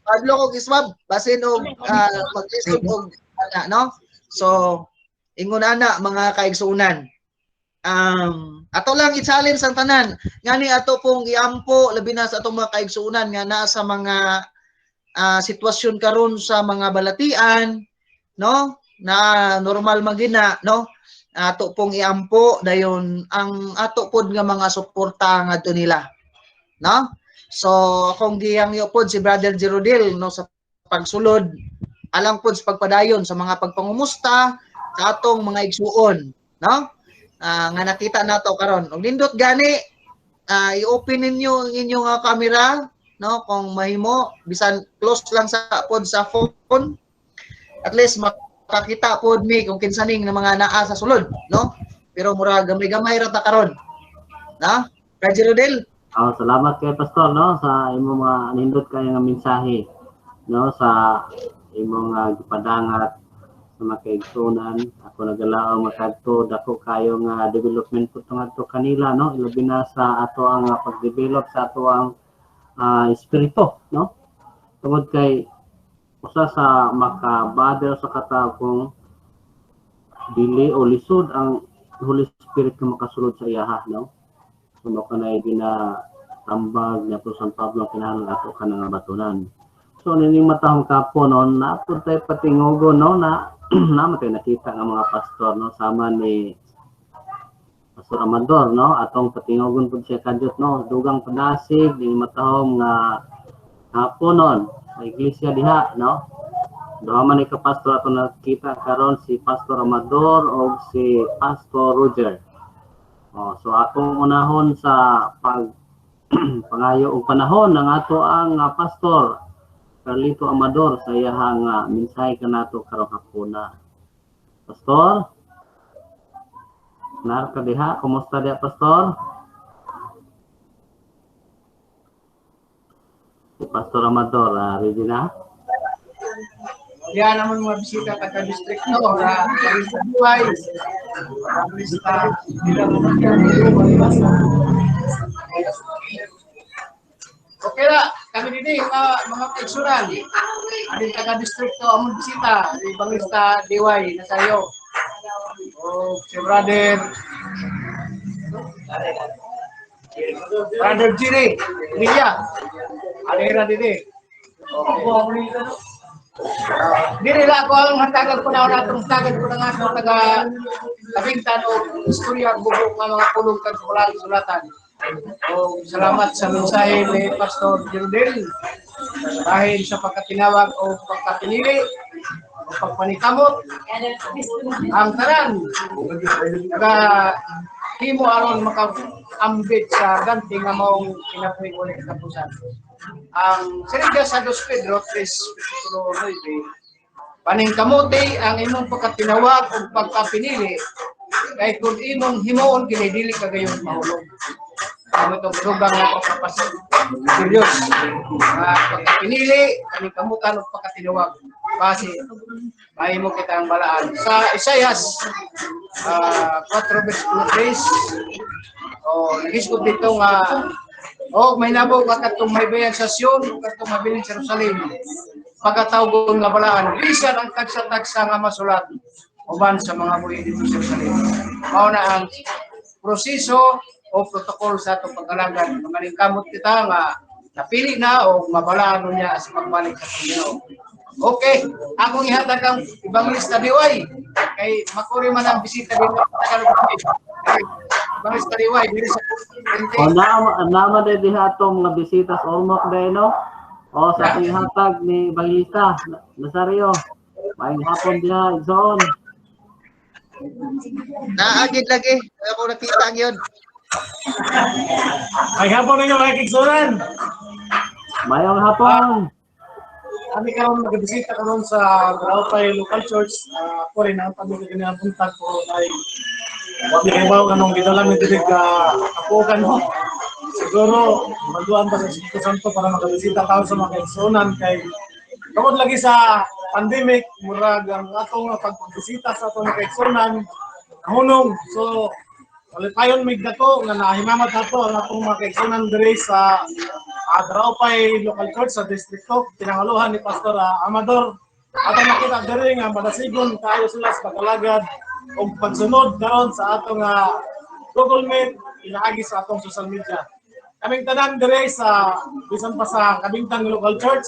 Madlo kog iswab basin og mag-isog og no. So ingon ana mga kaigsuunan, ato lang i-challenge ang tanan ngani ato pong iampo labi na sa atong mga kaigsuunan nga naa sa mga sitwasyon karon sa mga balatian, no, na normal magina, no, ato pong iampo dayon ang ato pod nga mga suporta ngadto nila, no. So akong gihangyo pod si Brother Jerodil, no, sa pagsulod alang pod sa pagpadayon sa mga pagpangumusta sa atong mga igsuon, no, nga nakita nato karon. Ug nindot gani i-open ninyo ang inyong camera, no, kung mahimo bisan close lang sa pod sa phone, at least makakita pod mi kung kinsaning na mga naa sa sulod, no, pero mura gamay-gamay ra ta karon, na Brother Rodel. Salamat kay Pastor, no, sa imong mga nindot kayo nga mensahe, no, sa imong gipadangat sa mga kaigsunan. Ako nagalao makadto dako kayo nga development pud ngadto kanila, no, ilabi na sa ato ang pag-develop sa ato ang espiritu, no, tungod kay usa sa makabader sa katao kung dili o lisod ang Holy Spirit nga makasulod sa iyaha, no. Kuno kanay ginatambag na to San Pablo kinahanglan ato ka nga batunan. So nining matahong kapo noon na pud tay patingogon, no, na namatay nakita nga mga pastor, no, sama ni Pastor Amador, no, atong patingogon pud siya kadot, no, dugang padasig ning matahong nga hapon noon sa iglesia diha, no. Duha man ni ka pastor ato nakita karon si Pastor Amador o si Pastor Roger. So akong unahon sa pangayo og panahon ng ato ang Pastor Carlito Amador sa iyang mensahe kanato karong hapuna. Pastor, nar ka diha, kumusta diha Pastor? Si Pastor Amador, ready na? Yan naman mga bisita taga-district no, sa buhay. Okay na, kami dito mga kaigsunan. Ating taga-district to among bisita, si Bangista Diway na sayo. O si Brother Brother Jire, Lilia. Alira dito. Dili lang ako ang hatagan ko na natong hatagan ko na nga sa taga Kabingtan o istorya bubuk nga mga pulong kag sulatan. O salamat sa mensahe ni Pastor Jildel dahil sa pagkatinawag o pagkapinili o pagpanikamot ang tanan naga himo aron makaambit sa ganti nga maong kinabuhi ulit katapusan. Ang Serigya sa 2 Pedro 3:9 paningkamuti ang imong pagkatinawag o pagkapinili kay kung imong himuon kini dili kagayon mahulog. Amo itong rugang na pagkapas serious. Pagkapinili paningkamutan o pagkatinawag base may mo kita ang balaan sa Isaias 4:3 o nagisgot dito nga may nabo katong may bayan sa Sion katong mabiling Jerusalem pagkatawgon nga balaan bisan ang tagsa-tagsa nga masulat uban sa mga buhi dito sa Jerusalem. Mao na ang proseso o protocol sa atong pag-alagad maningkamot kita nga napili na o mabalaan niya sa pagbalik sa Ginoo. Okay, akong ihatag ang Evangelista Diway kay makuri man ang bisita dito sa Tagalog. Evangelista Diway diri sa O naman din diha atong mga bisita sa Ormoc day no? O sa hatag ni Evangelista Nazario. Maayong hapon diha igsoon. Naagid lagi. Ako nakita ang yun. Ay hapon ninyo mga kigsunan. Maayong hapon. Kami karon nagbisita karon sa Graupay Local Church. Ako rin ang pamilya na buntag ko ay wala kay bawo kanong gidalan ni dirig apukan mo. Siguro maduan ba sa Espiritu Santo para makabisita tayo sa mga kaigsunan kay tungod lagi sa pandemic murag ang atong pagbisita sa atong kaigsunan hunong. So walipayon mig dako nga nahimamat nato ang atong mga kaigsunan diri sa Graupay Local Church sa distrito pinanguluhan ni Pastor Amador. Atong nakita diri nga madasigon kayo sila sa pag-alagad o pagsunod karon sa atong Google Meet inaagi sa atong social media. Kaming tanan diri sa bisan pa sa Kabingtan Local Church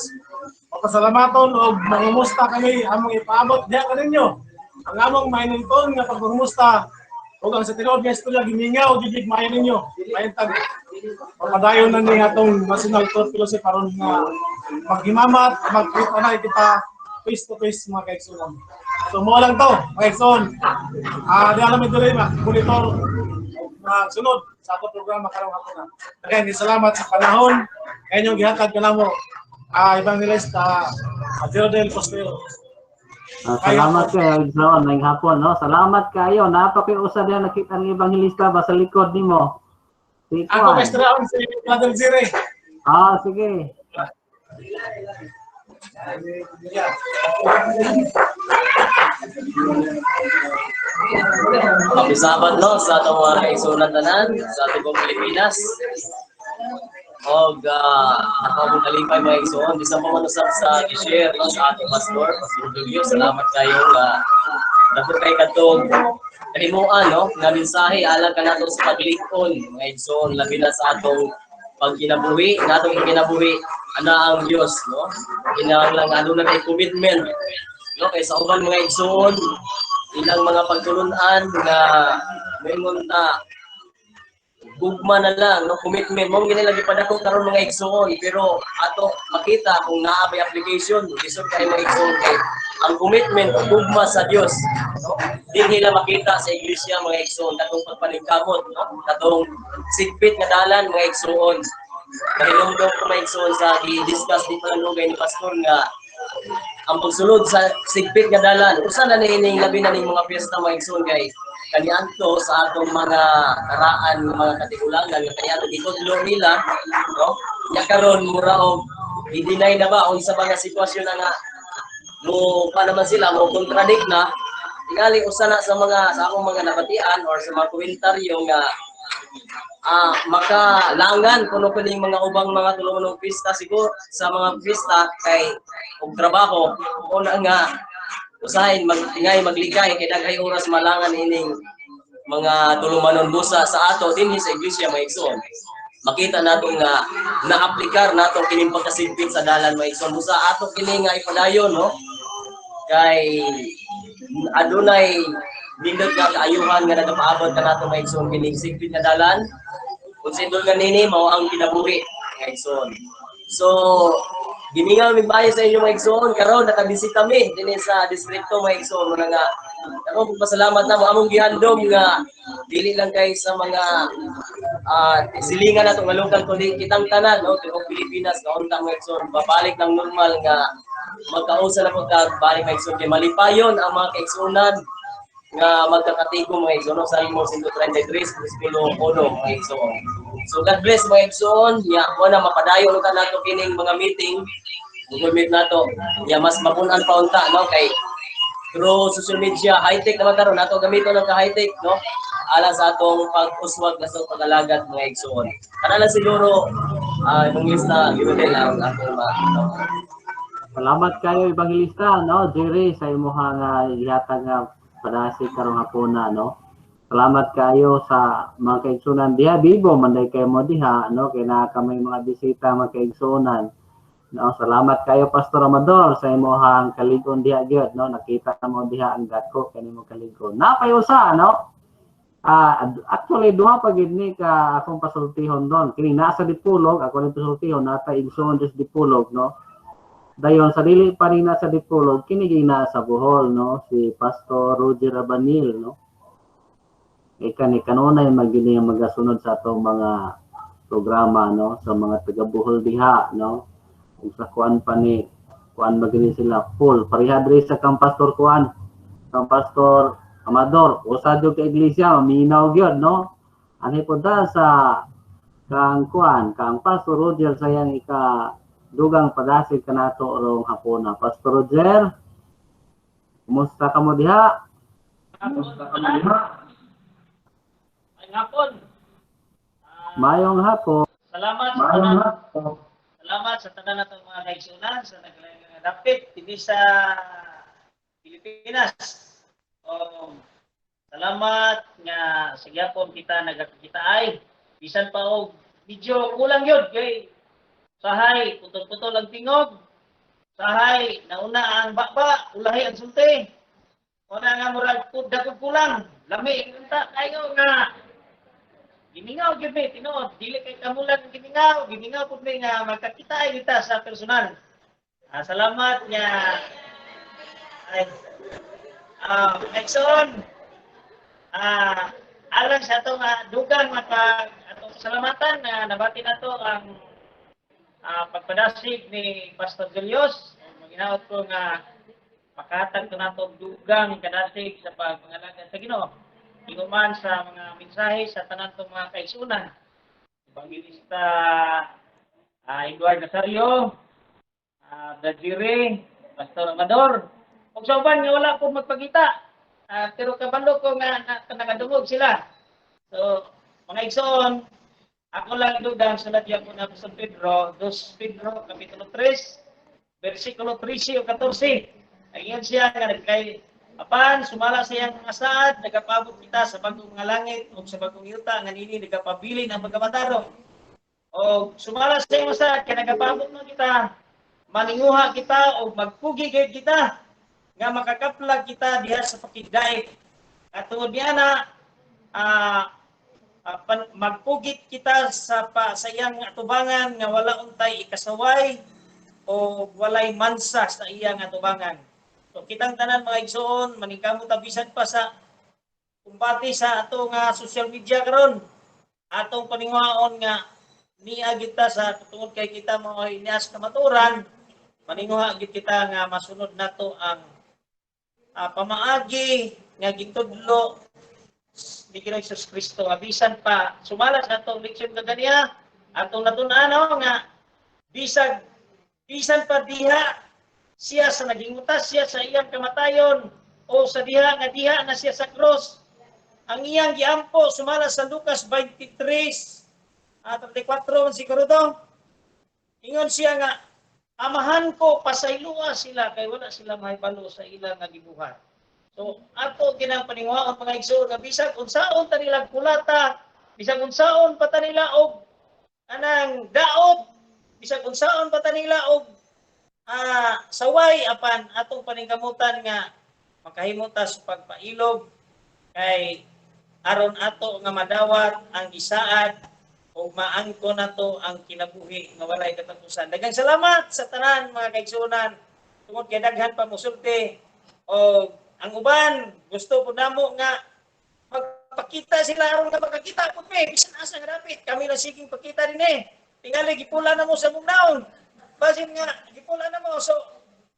pasalamaton og mangumusta kami among ipaabot diha kaninyo ang among mainunton nga paggumusta ug ang sa tinuod nga istorya gimingaw digig maayo ninyo mahintag padayon na ni atong national tour philosophy karon nga maghimamat magkita na kita face to face mga kaigsunan. So mo lang to mga kaigsunan. Di alam ito rin monitor sunod sa atong programa karong hapon. Again, salamat sa panahon kanyong gihatag kanamo Evangelista Jildel Postero. Salamat kayo igsoon ngayong hapon no. Salamat kayo. Napakiusa diha nakita ang Evangelista ba sa likod nimo. Ako mestra on si Brother Jire. Sige. Papisabat no sa atong mga kaigsunan tanan sa atong Pilipinas. Og nakabukalipay mga igsoon bisan pa man usab sa i-share no sa atong pastor Julio. Salamat kayo dapat kay kadtong kalimuan no nga mensahe alang kanato sa paglikon mga igsoon labi na sa atong pagkinabuhi natong kinabuhi ana ang Dios no kinahanglan ano na kay commitment no kay sa uban mga igsoon ilang mga pagtulunan nga moingon ta gugma na lang no commitment mo ginilagi pa dako karon mga igsoon pero ato makita kung naa bay application lisod kay mga igsoon kay ang commitment gugma sa Dios no dinhi la makita sa iglesia mga igsoon katong pagpaningkamot no katong sigpit nga dalan mga igsoon kahilomdom ko mga igsoon sa i-discuss di panalugay ni pastor nga ang pagsulod sa sigpit nga dalan usa na niining labi na ning mga piyesta mga igsoon kay kaniadto sa atong mga karaan mga katigulangan nga kaya gitudlo nila no nya karon mura og i-deny na ba unsa ba nga sitwasyon na nga mo pa naman sila mo contradict na tingali usa na sa akong mga nabatian or sa mga komentaryo nga makalangan kuno kuning mga ubang mga tulungan pista siguro sa mga pista kay og trabaho una nga usahin magligay kay daghay oras malangan ining mga tulumanon busa sa ato dinhi sa iglesia mga igsoon. Makita nato nga naaplikar nato kining pagkasimpit sa dalan mga igsoon. Busa ato kini nga ipadayon no. Kay adunay nindot nga kaayuhan nga nagapaabot ka nato mga igsoon kining simpit nga dalan. Kung sindol nga nini mao ang kinabuhi mga igsoon. So gimingaw mi bayo sa inyo mga igsoon karon nakabisita mi dinhi sa distrito mga igsoon muna nga ako pasalamat na mo among gihandom nga dili lang kay sa mga silingan nato nga lokal kundi kitang tanan no tibuok Pilipinas kaunta mga igsoon babalik ng normal nga magkausa na pagkabalik mga igsoon kay malipayon ang mga kaigsunan nga magkakatigom mga igsoon sa imo 133 Crispino Ono mga igsoon. So God bless mga igsoon ya mo na mapadayon ka nato kining mga meeting Google Meet nato ya mas mapunan pa unta no kay through social media high-tech naman karon nato gamiton ng ka-high-tech no ala sa atong pag-uswag na sa pag-alagat mga igsoon. Kana lang siguro yung lista gibutin lang ako Salamat kayo Evangelista, no? Jerry, sa imuha nga ihatag nga padasi karong hapuna, no? Salamat kayo sa mga kaigsunan diha, bibo manday kayo mo diha, no? Kaya na kami mga bisita mga kaigsunan. No, salamat kayo Pastor Amador sa imuhang kaligon diha gyud, no? Nakita mo diha ang dako kanimo kaligon. Napayusa, no? Actually duha pa gid ni ka akong pasultihon doon. Kini nasa Dipulog, ako ni pasultihon nata igsoon dis Dipulog, no? Dayon sa dili pa rin nasa Dipulog, kini gina sa Bohol, no? Si Pastor Roger Abanil, no? Kani kanunay magini magasunod sa atong mga programa, no? Sa mga taga Bohol diha, no? Kung sa kuan pa ni kuan magini sila full pareha diri sa kang Pastor kuan, kang Pastor Amador, usa jud ka iglesia minaw gyud, no? Ani po da sa kang kuan, kang Pastor Roger sayang ika dugang padasig kanato rong hapuna. Pastor Roger, kumusta ka mo diha? Kumusta ka mo diha? Mayong hapon. Mayong hapon. Salamat sa tanan. Salamat sa tanan natong mga kaigsunan sa nagdapit dinhi sa Pilipinas. Salamat nga sa gyapon kita nagakita ay bisan pa og medyo kulang yun kay sahay putol-putol ang tingog, sahay nauna ang bakba, ulahi ang sulti. Una nga murag dagog kulang, lami unta kayo nga gimingaw gyud mi tinuod, dili kay kamulan gimingaw pud mi nga magkakita ay kita sa personal. Salamat nga ay Exxon alang sa atong dugang atong salamatan na nabati nato ang pagpadasig ni Pastor Julius. Maginaot ko nga makatag ko nato dugang kadasig sa pagpangalaga sa Ginoo. Iguman sa mga mensahe sa tanan tong mga kaigsunan. Evangelista Edward Nazario, Dajire, Pastor Amador. Kung sa uban nga wala po magpagita, pero kabalo ko nga nakadungog sila. So, mga igsoon, ako lang dugang sulat yan po na sa Pedro, 2 Pedro, Kapitulo 3, versikulo 13 o 14. Ayun siya nga nagkay, apan, sumala sa iyang mga saad, nagapabot kita sa bagong mga langit o sa bagong yuta, nga nini nagapabilin ang pagkamataro. O sumala sa iyang saad, kaya nagapabot mo kita, maninguha kita o magpugi gayud kita, nga makakaplag kita diha sa pakigdaig. At tungod niya na, magpugit kita sa iyang atubangan nga wala untay ikasaway o walay mansa sa iyang atubangan. So kitang tanan mga igsoon, maningkamot bisan pa sa kumpati sa atong social media karon, atong paninguhaon nga niya kita sa tungod kay kita mga inias kamaturan, maninguha gid kita nga masunod nato ang pamaagi nga gitudlo ni Ginoong Hesus Kristo. Bisan pa sumala sa atong leksyon nga ganiya, atong natun-ano nga bisan pa diha siya sa nagingutas siya sa iyang kamatayon o sa diha na siya sa cross, ang iyang giampo sumala sa Lucas 23 34 siguro to. Ingon siya nga, amahan ko pasaylua sila kay wala sila mahibalo sa ilang nga gibuhat. So ato kinang paningwaon mga igsoon nga bisag unsaon ta nila kulata, bisag unsaon pa ta nila og anang daot, bisag unsaon pa ta nila og saway apan atong paningkamutan nga makahimo ta sa pagpailog kay aron ato nga madawat ang isaad o maangko nato ang kinabuhi nga walay katapusan. Daghang salamat sa tanan mga kaigsuonan tungod kay daghan pa mosulti o ang uban gusto po namo nga magpakita sila aron nga makakita pud mi bisan asa nga dapit kami lang siging pakita dinhi. Tingali gipula na mo sa mugnaon. Basin nga gipula na mo so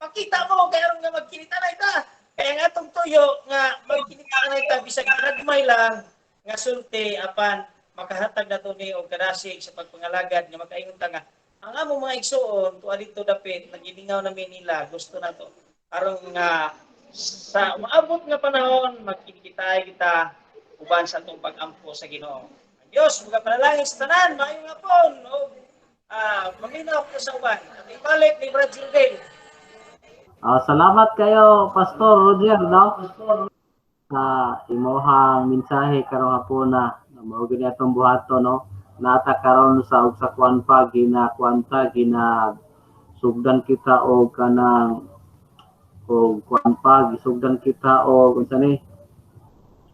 pakita mo kay aron nga magkinita na ita. Kaya nga itong tuyo nga magkinita na ita bisag nagmay lang nga sulti apan makahatag na to ni og kadasig sa pagpangalagad nga makaingon ta nga ang among mga igsoon tuwa dito dapit nagilingaw namin nila gusto na to aron nga sa maabot nga panahon magkinikitay kita uban sa atong pag-ampo sa Ginoo. Ang Dios mga panalangin sa tanan maayong hapon o maminaw ko sa uban. At ibalik ni Brad Gilden. Salamat kayo Pastor Roger no sa imohang mensahe karong hapon na mao gini atong buhaton no nata karon sa og sa kuan pa gina sugdan kita og kanang o kuan pa gisugdan kita o unsa ni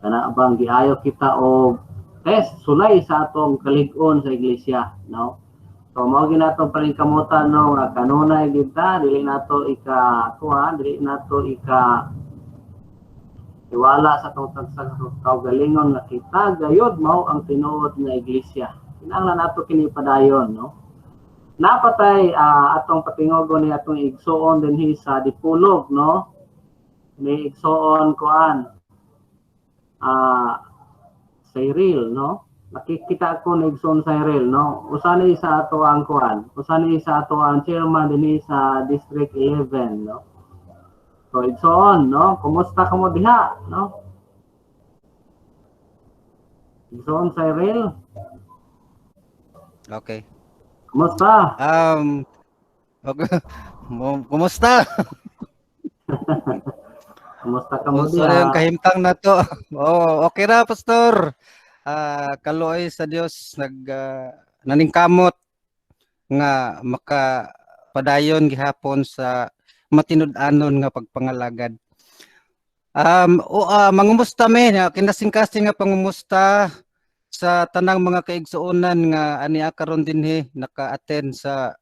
kana bang giayo kita o test sulay sa atong kalig-on sa iglesia no so mao ginato paningkamutan no nga kanunay kita dili nato dili nato iwala sa atong kaugalingon nga kita gayud mao ang tinuod nga iglesia kinahanglan nato kini padayon no napatay atong patingogon ni atong igsoon dinhi sa Dipolog no ni igsoon kuan Cyril no nakikita ko ni igsoon Cyril no usani sa ato ang kuan usani sa ato ang chairman dinhi sa District 11 no so igsoon no kumusta ka mo diha no igsoon Cyril Okay. kumusta Okay. Kumusta? kumusta ka mo Kumusta yung kahimtang na to? Okay ra, Pastor. Kaloy sa Dios naningkamot nga makapadayon gihapon sa matinud-anon nga pagpangalagad. Mangumusta me, kinasing-kasing nga pangumusta sa tanang mga kaigsuonan nga ania karon dinhi naka-attend sa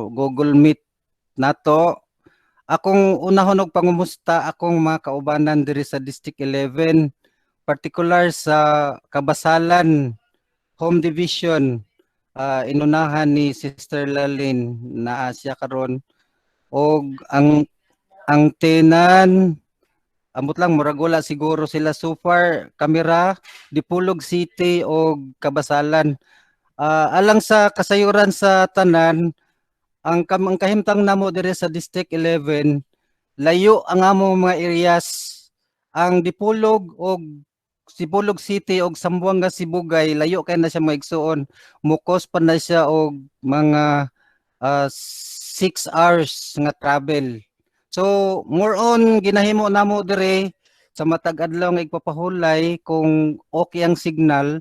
Google Meet nato. Akong unahon og pangumusta akong mga kaubanan diri sa District 11, particular sa Kabasalan Home Division. Inunahan ni Sister Lalin na siya karon og ang tenan ambot lang murag wala siguro sila so far kamera Dipolog City o Kabasalan. Alang sa kasayuran sa tanan ang kahimtang namo dire sa District 11 layo ang amo mga areas ang Dipolog o Sipolog City o Sambuanga Sibugay layo kay na siya maigsuon mukos pa na siya og mga 6 hours nga travel. So more on ginahimo namo dire sa matag adlaw nga igpapahulay kung okay ang signal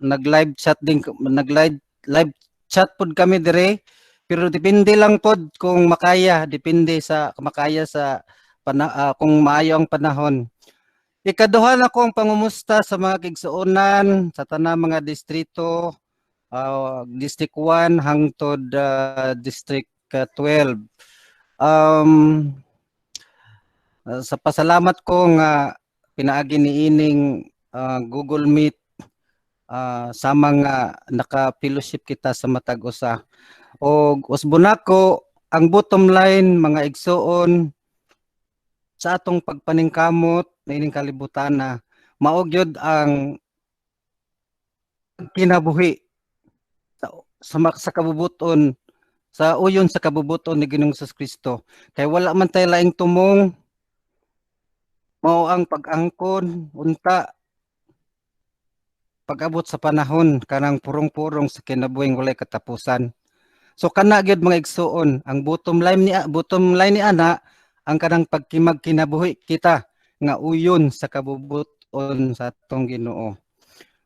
nag-live chat pod kami dire pero depende lang pod kung depende sa makaya sa kung maayo ang panahon. Ikaduha na ko ang pangumusta sa mga kigsuonan sa tanang mga distrito District 1 hangtod District 12. Sa pasalamat ko nga pinaagi niining Google Meet sa mga naka-fellowship kita sa matag usa. Og usbunako ang bottom line mga igsoon sa atong pagpaningkamot niining kalibutan na maog yun ang kinabuhi sa kabubuton sa uyon sa kabubuton ni Ginoong Kristo. Kay wala man tayo laing tumong mao ang pag-angkon unta pag-abot sa panahon kanang purong-purong sa kinabuhing walay katapusan. So kana gyud mga igsuon ang bottom line ni ana ang kanang pagkimag kinabuhi kita nga uyon sa kabubuton sa atong Ginoo.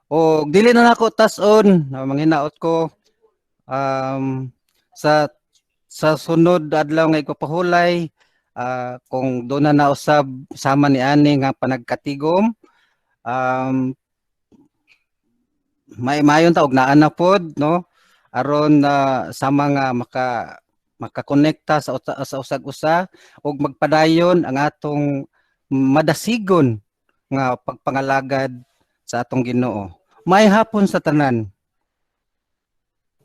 O dili na nako tas-on, manghinaot ko sa sunod adlaw nga ipapahulay kung doon na nausab sama ni ani nga panagkatigom, mayon ta og naa na pod, no, aron sa mga makakonekta sa usag-usa ug magpadayon ang atong madasigon nga pagpangalagad sa atong Ginoo. May hapon sa tanan.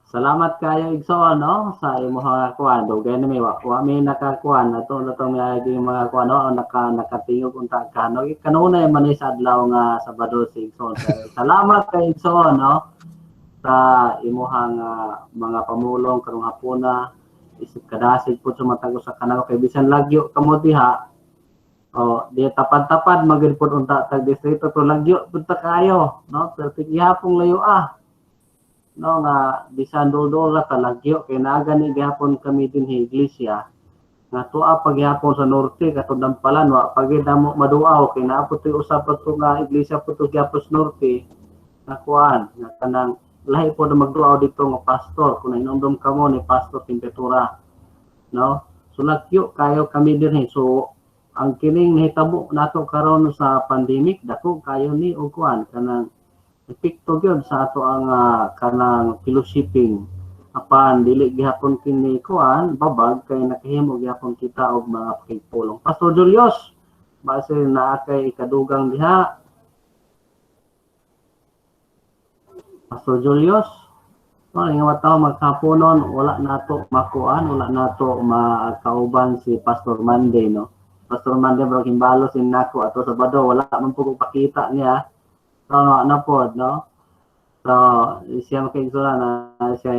Salamat kayo igsoon no sa imong kuan do gani may wa may nakakuan ato may mga kuan no nakatingog unta kano kanunay man sa adlaw nga Sabado si igsoon. Salamat kay igsoon no sa imong mga pamulong karong hapuna isip kadasig pud sa matag usa ka kay bisan lagyo kamo diha o di tapad-tapad magid pud unta tag distrito to lagyo pud ta kayo no pero gihapon layo no nga bisan dol-dol ta lagyo kay naagani gihapon kami dinhi iglesia nga tuwa paghapon sa norte katong Dampalan wa pagid mo maduaw kay naapot usab pa to nga iglesia pud to gihapon sa norte nga kuan nga kanang lahi po na magduaw dito nga pastor kung inomdom kamo ni Pastor Temperatura no so lagyo kayo kami dinhi so ang kining nahitabo nato karon sa pandemic dako kayo ni og kuan kanang epekto gyud sa ato ang kanang fellowshipping apan dili gihapon kini kuan babag kay nakahimo gihapon kita og mga pakigpulong. Pastor Julius base na kay ikadugang diha. Pastor Julius nga wataw magkapunon wala nato makuan wala nato makauban si Pastor Monday no. Pastor Monday bro himbalo sin nako ato Sabado wala man pug pakita niya. So na pod no. So siya makaigsoon na siya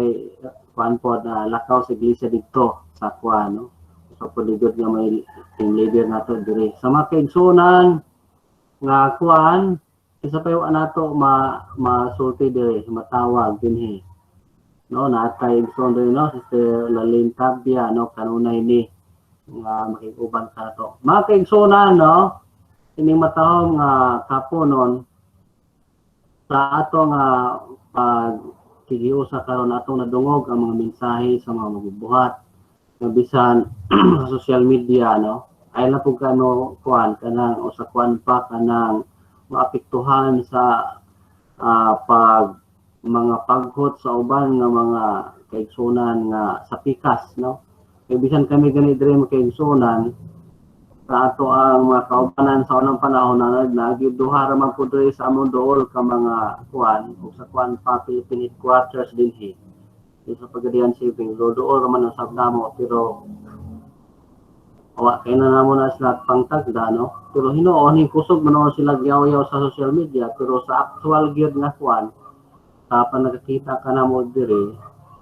kuan pod na lakaw sa iglesia dito sa kuan no. So poligod nga may team leader nato diri. Sa makaigsunan nga kuan isa pa yung nato masulti diri matawag dinhi. No natay igsoon diri no Sister Lalin Tabia no kanunay ni nga makiguban ka to. Mga kaigsunan no ining matahom nga kaponon sa ato nga pagkigiusa karon atong nadungog ang mga mensahe sa mga magbubuhat nga bisan sa social media no ay na pug kano kuan kanang usa kuan pa kanang maapektuhan sa mga paghot sa uban nga mga kaigsunan nga sa pikas no kay bisan kami gani diri makaigsunan sa ato ang mga kaubanan sa unang panahon na nagyuduha ra man pud diri sa among dool ka mga kuan ug sa kuan pa Philippine headquarters dinhi sa Pagadian Shipping dool ra man usab namo pero awa kay na namo na sila pangtagda no pero hinuon kusog man sila giyaw-yaw sa social media pero sa actual gyud nga kuan sa panagkita ka namo diri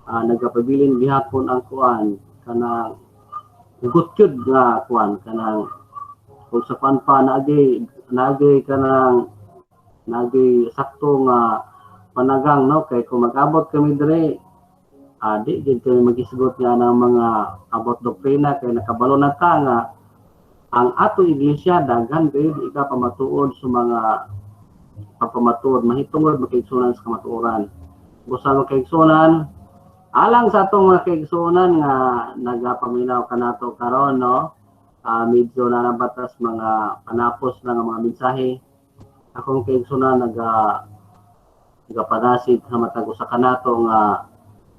nagapabilin gihapon ang kuan kanang gutyud nga kuan kanang ug sa kuan pa naagi kanang naagi sakto nga panagang no kay kung mag-abot kami diri di gid kami magisgot nga ng mga abot doktrina kay nakabalo na ta nga ang ato iglesia daghan kay di ka pamatuod sa mga pagpamatuod mahitungod makaigsunan sa kamatuoran busa makaigsunan alang sa atong mga kaigsunan nga nagapaminaw kanato karon no medyo na nabatas mga panapos na nga mga mensahe akong kaigsunan nagapadasid sa matag usa kanato nga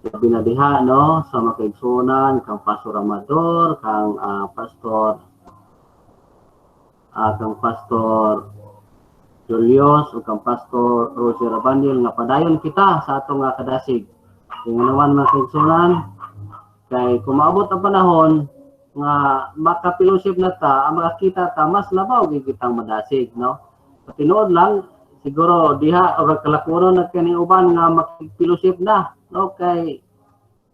binadiha no sa mga kaigsunan kang Pastor Amador kang Pastor Julius ug kang Pastor Roger Abandil nga padayon kita sa atong nga kadasig yung naman mga kaigsunan kay kung maabot ang panahon nga makapilusip na ta ang makakita ta mas labaw gigitang madasig no patinuod lang siguro diha or kalakuron na kani uban nga makipilusip na no kay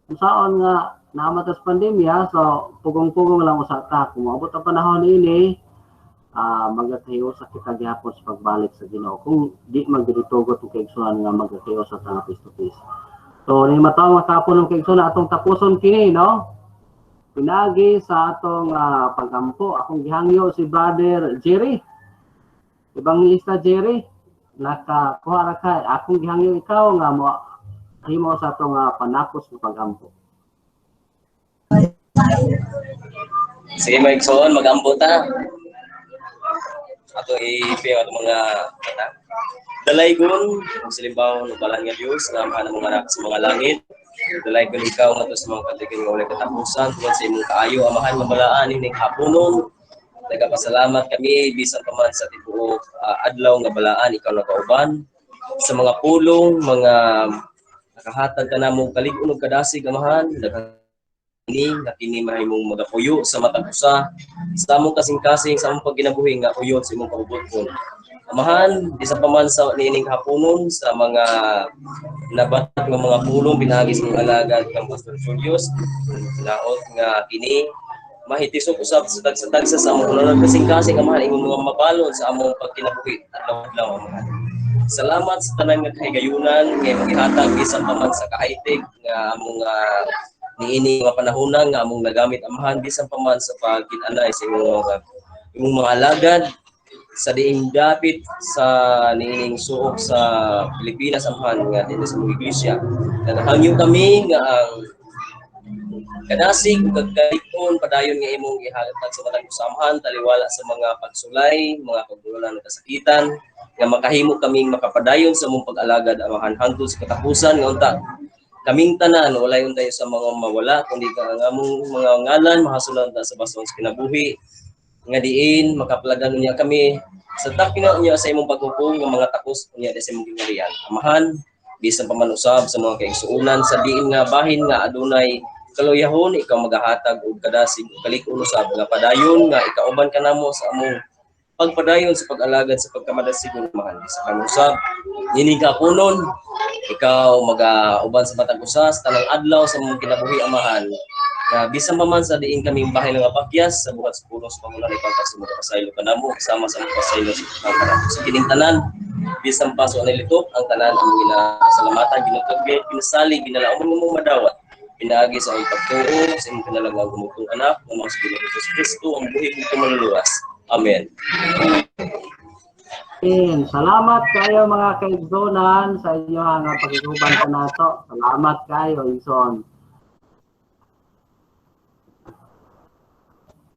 usaon nga naamatas pandemya so pugong-pugong lang usa ta kung maabot ang panahon ini magatayo sa kita gihapon sa pagbalik sa Ginoo kung di magditugot ang kaigsunan nga magatayo sa tanga face to face. So ni mataw matapon ng kaigsunan atong tapuson kini no. pinagi sa atong pagampo. Akong gihangyo si Brother Jerry. Evangelista Jerry, nakakuha ra kay akong gihangyo ikaw nga mo himo sa atong panapos ng pagampo. Sige mga igsoon, mag-ambo ta. Ato i-pay ato mga kata. Dalaygon, silimbaw ng balang nga Diyos, nga mahal ng mga anak sa mga langit. Dalaygon ikaw nga sa mga katigin nga ulit katapusan, tungkol sa imong kaayo, amahan mabalaan, ining hapunon. Nagapasalamat kami, bisan pa man sa tibuok adlaw nga balaan, ikaw nakauban. Sa mga pulong, mga nakahatag ka na mong kalig-unog kadasig, amahan, nga kini mahimong magapuyo sa matag usa sa among kasing-kasing sa among pagkinabuhi nga uyon sa imong pagbuton. Amahan, isa pa man sa nining hapunon sa mga nabatag ng mga pulong pinagi sa mga alagad ng Pastor Julius, laot nga kini mahitisok usab sa tagsa sa among unang kasing-kasing, amahan imong mga mabalon sa among pagkinabuhi adlaw-adlaw, amahan. Salamat sa tanan nga kahigayunan nga imong ihatag bisan pa man sa kaitig nga among niini mga panahon nga among nagamit, amahan, bisan pa man sa pagkin-anay sa imong mga alagad sa diing dapit sa niining suok sa Pilipinas, amahan, nga dito sa mga iglesia. Nanahangyo kami nga ang kadasig kagkalikon padayon nga imong ihatag sa matag usamahan taliwala sa mga pagsulay, mga pagdulan ng kasakitan, nga makahimo kaming makapadayon sa mong pag-alagad, amahan, hangtod sa katapusan nga unta kaming tanan walay untay sa mga mawala kundi ka nga among mga ngalan mahasulan ta sa baston sa kinabuhi, nga diin makaplagan niya kami sa takina niya sa imong paghukom nga mga takos niya sa imong gingharian, amahan, bisan pa man usab sa mga kaigsuonan sa diin nga bahin nga adunay kaluyahon, ikaw magahatag og kadasig ug kalig-on usab nga padayon nga ikauban kanamo sa among pagpadayon sa pag-alagad sa pagkamadasig ng mahal sa kanusab nining kapunon, ikaw mag-uban sa matag usa sa tanang adlaw sa mong kinabuhi, amahan, nga bisan pa man sa diin kaming bahay nga pakyas sa buhat sa pulos pangulan ni pagkasunod pasaylo kanamo kasama sa mga pasaylo sa kining tanan, bisan pa sa nilitok ang tanan ang ginasalamatan, ginutugay, pinasali, ginalaon mo madawat pinaagi sa ang pagtuo sa imong kinalangang gumutong anak ng mga Panginoon Hesus Kristo ang buhi ug manluluwas. Amen. Salamat kayo mga kaigsonan sa inyo nga pagiguban sa nato. Salamat kayo, Ison.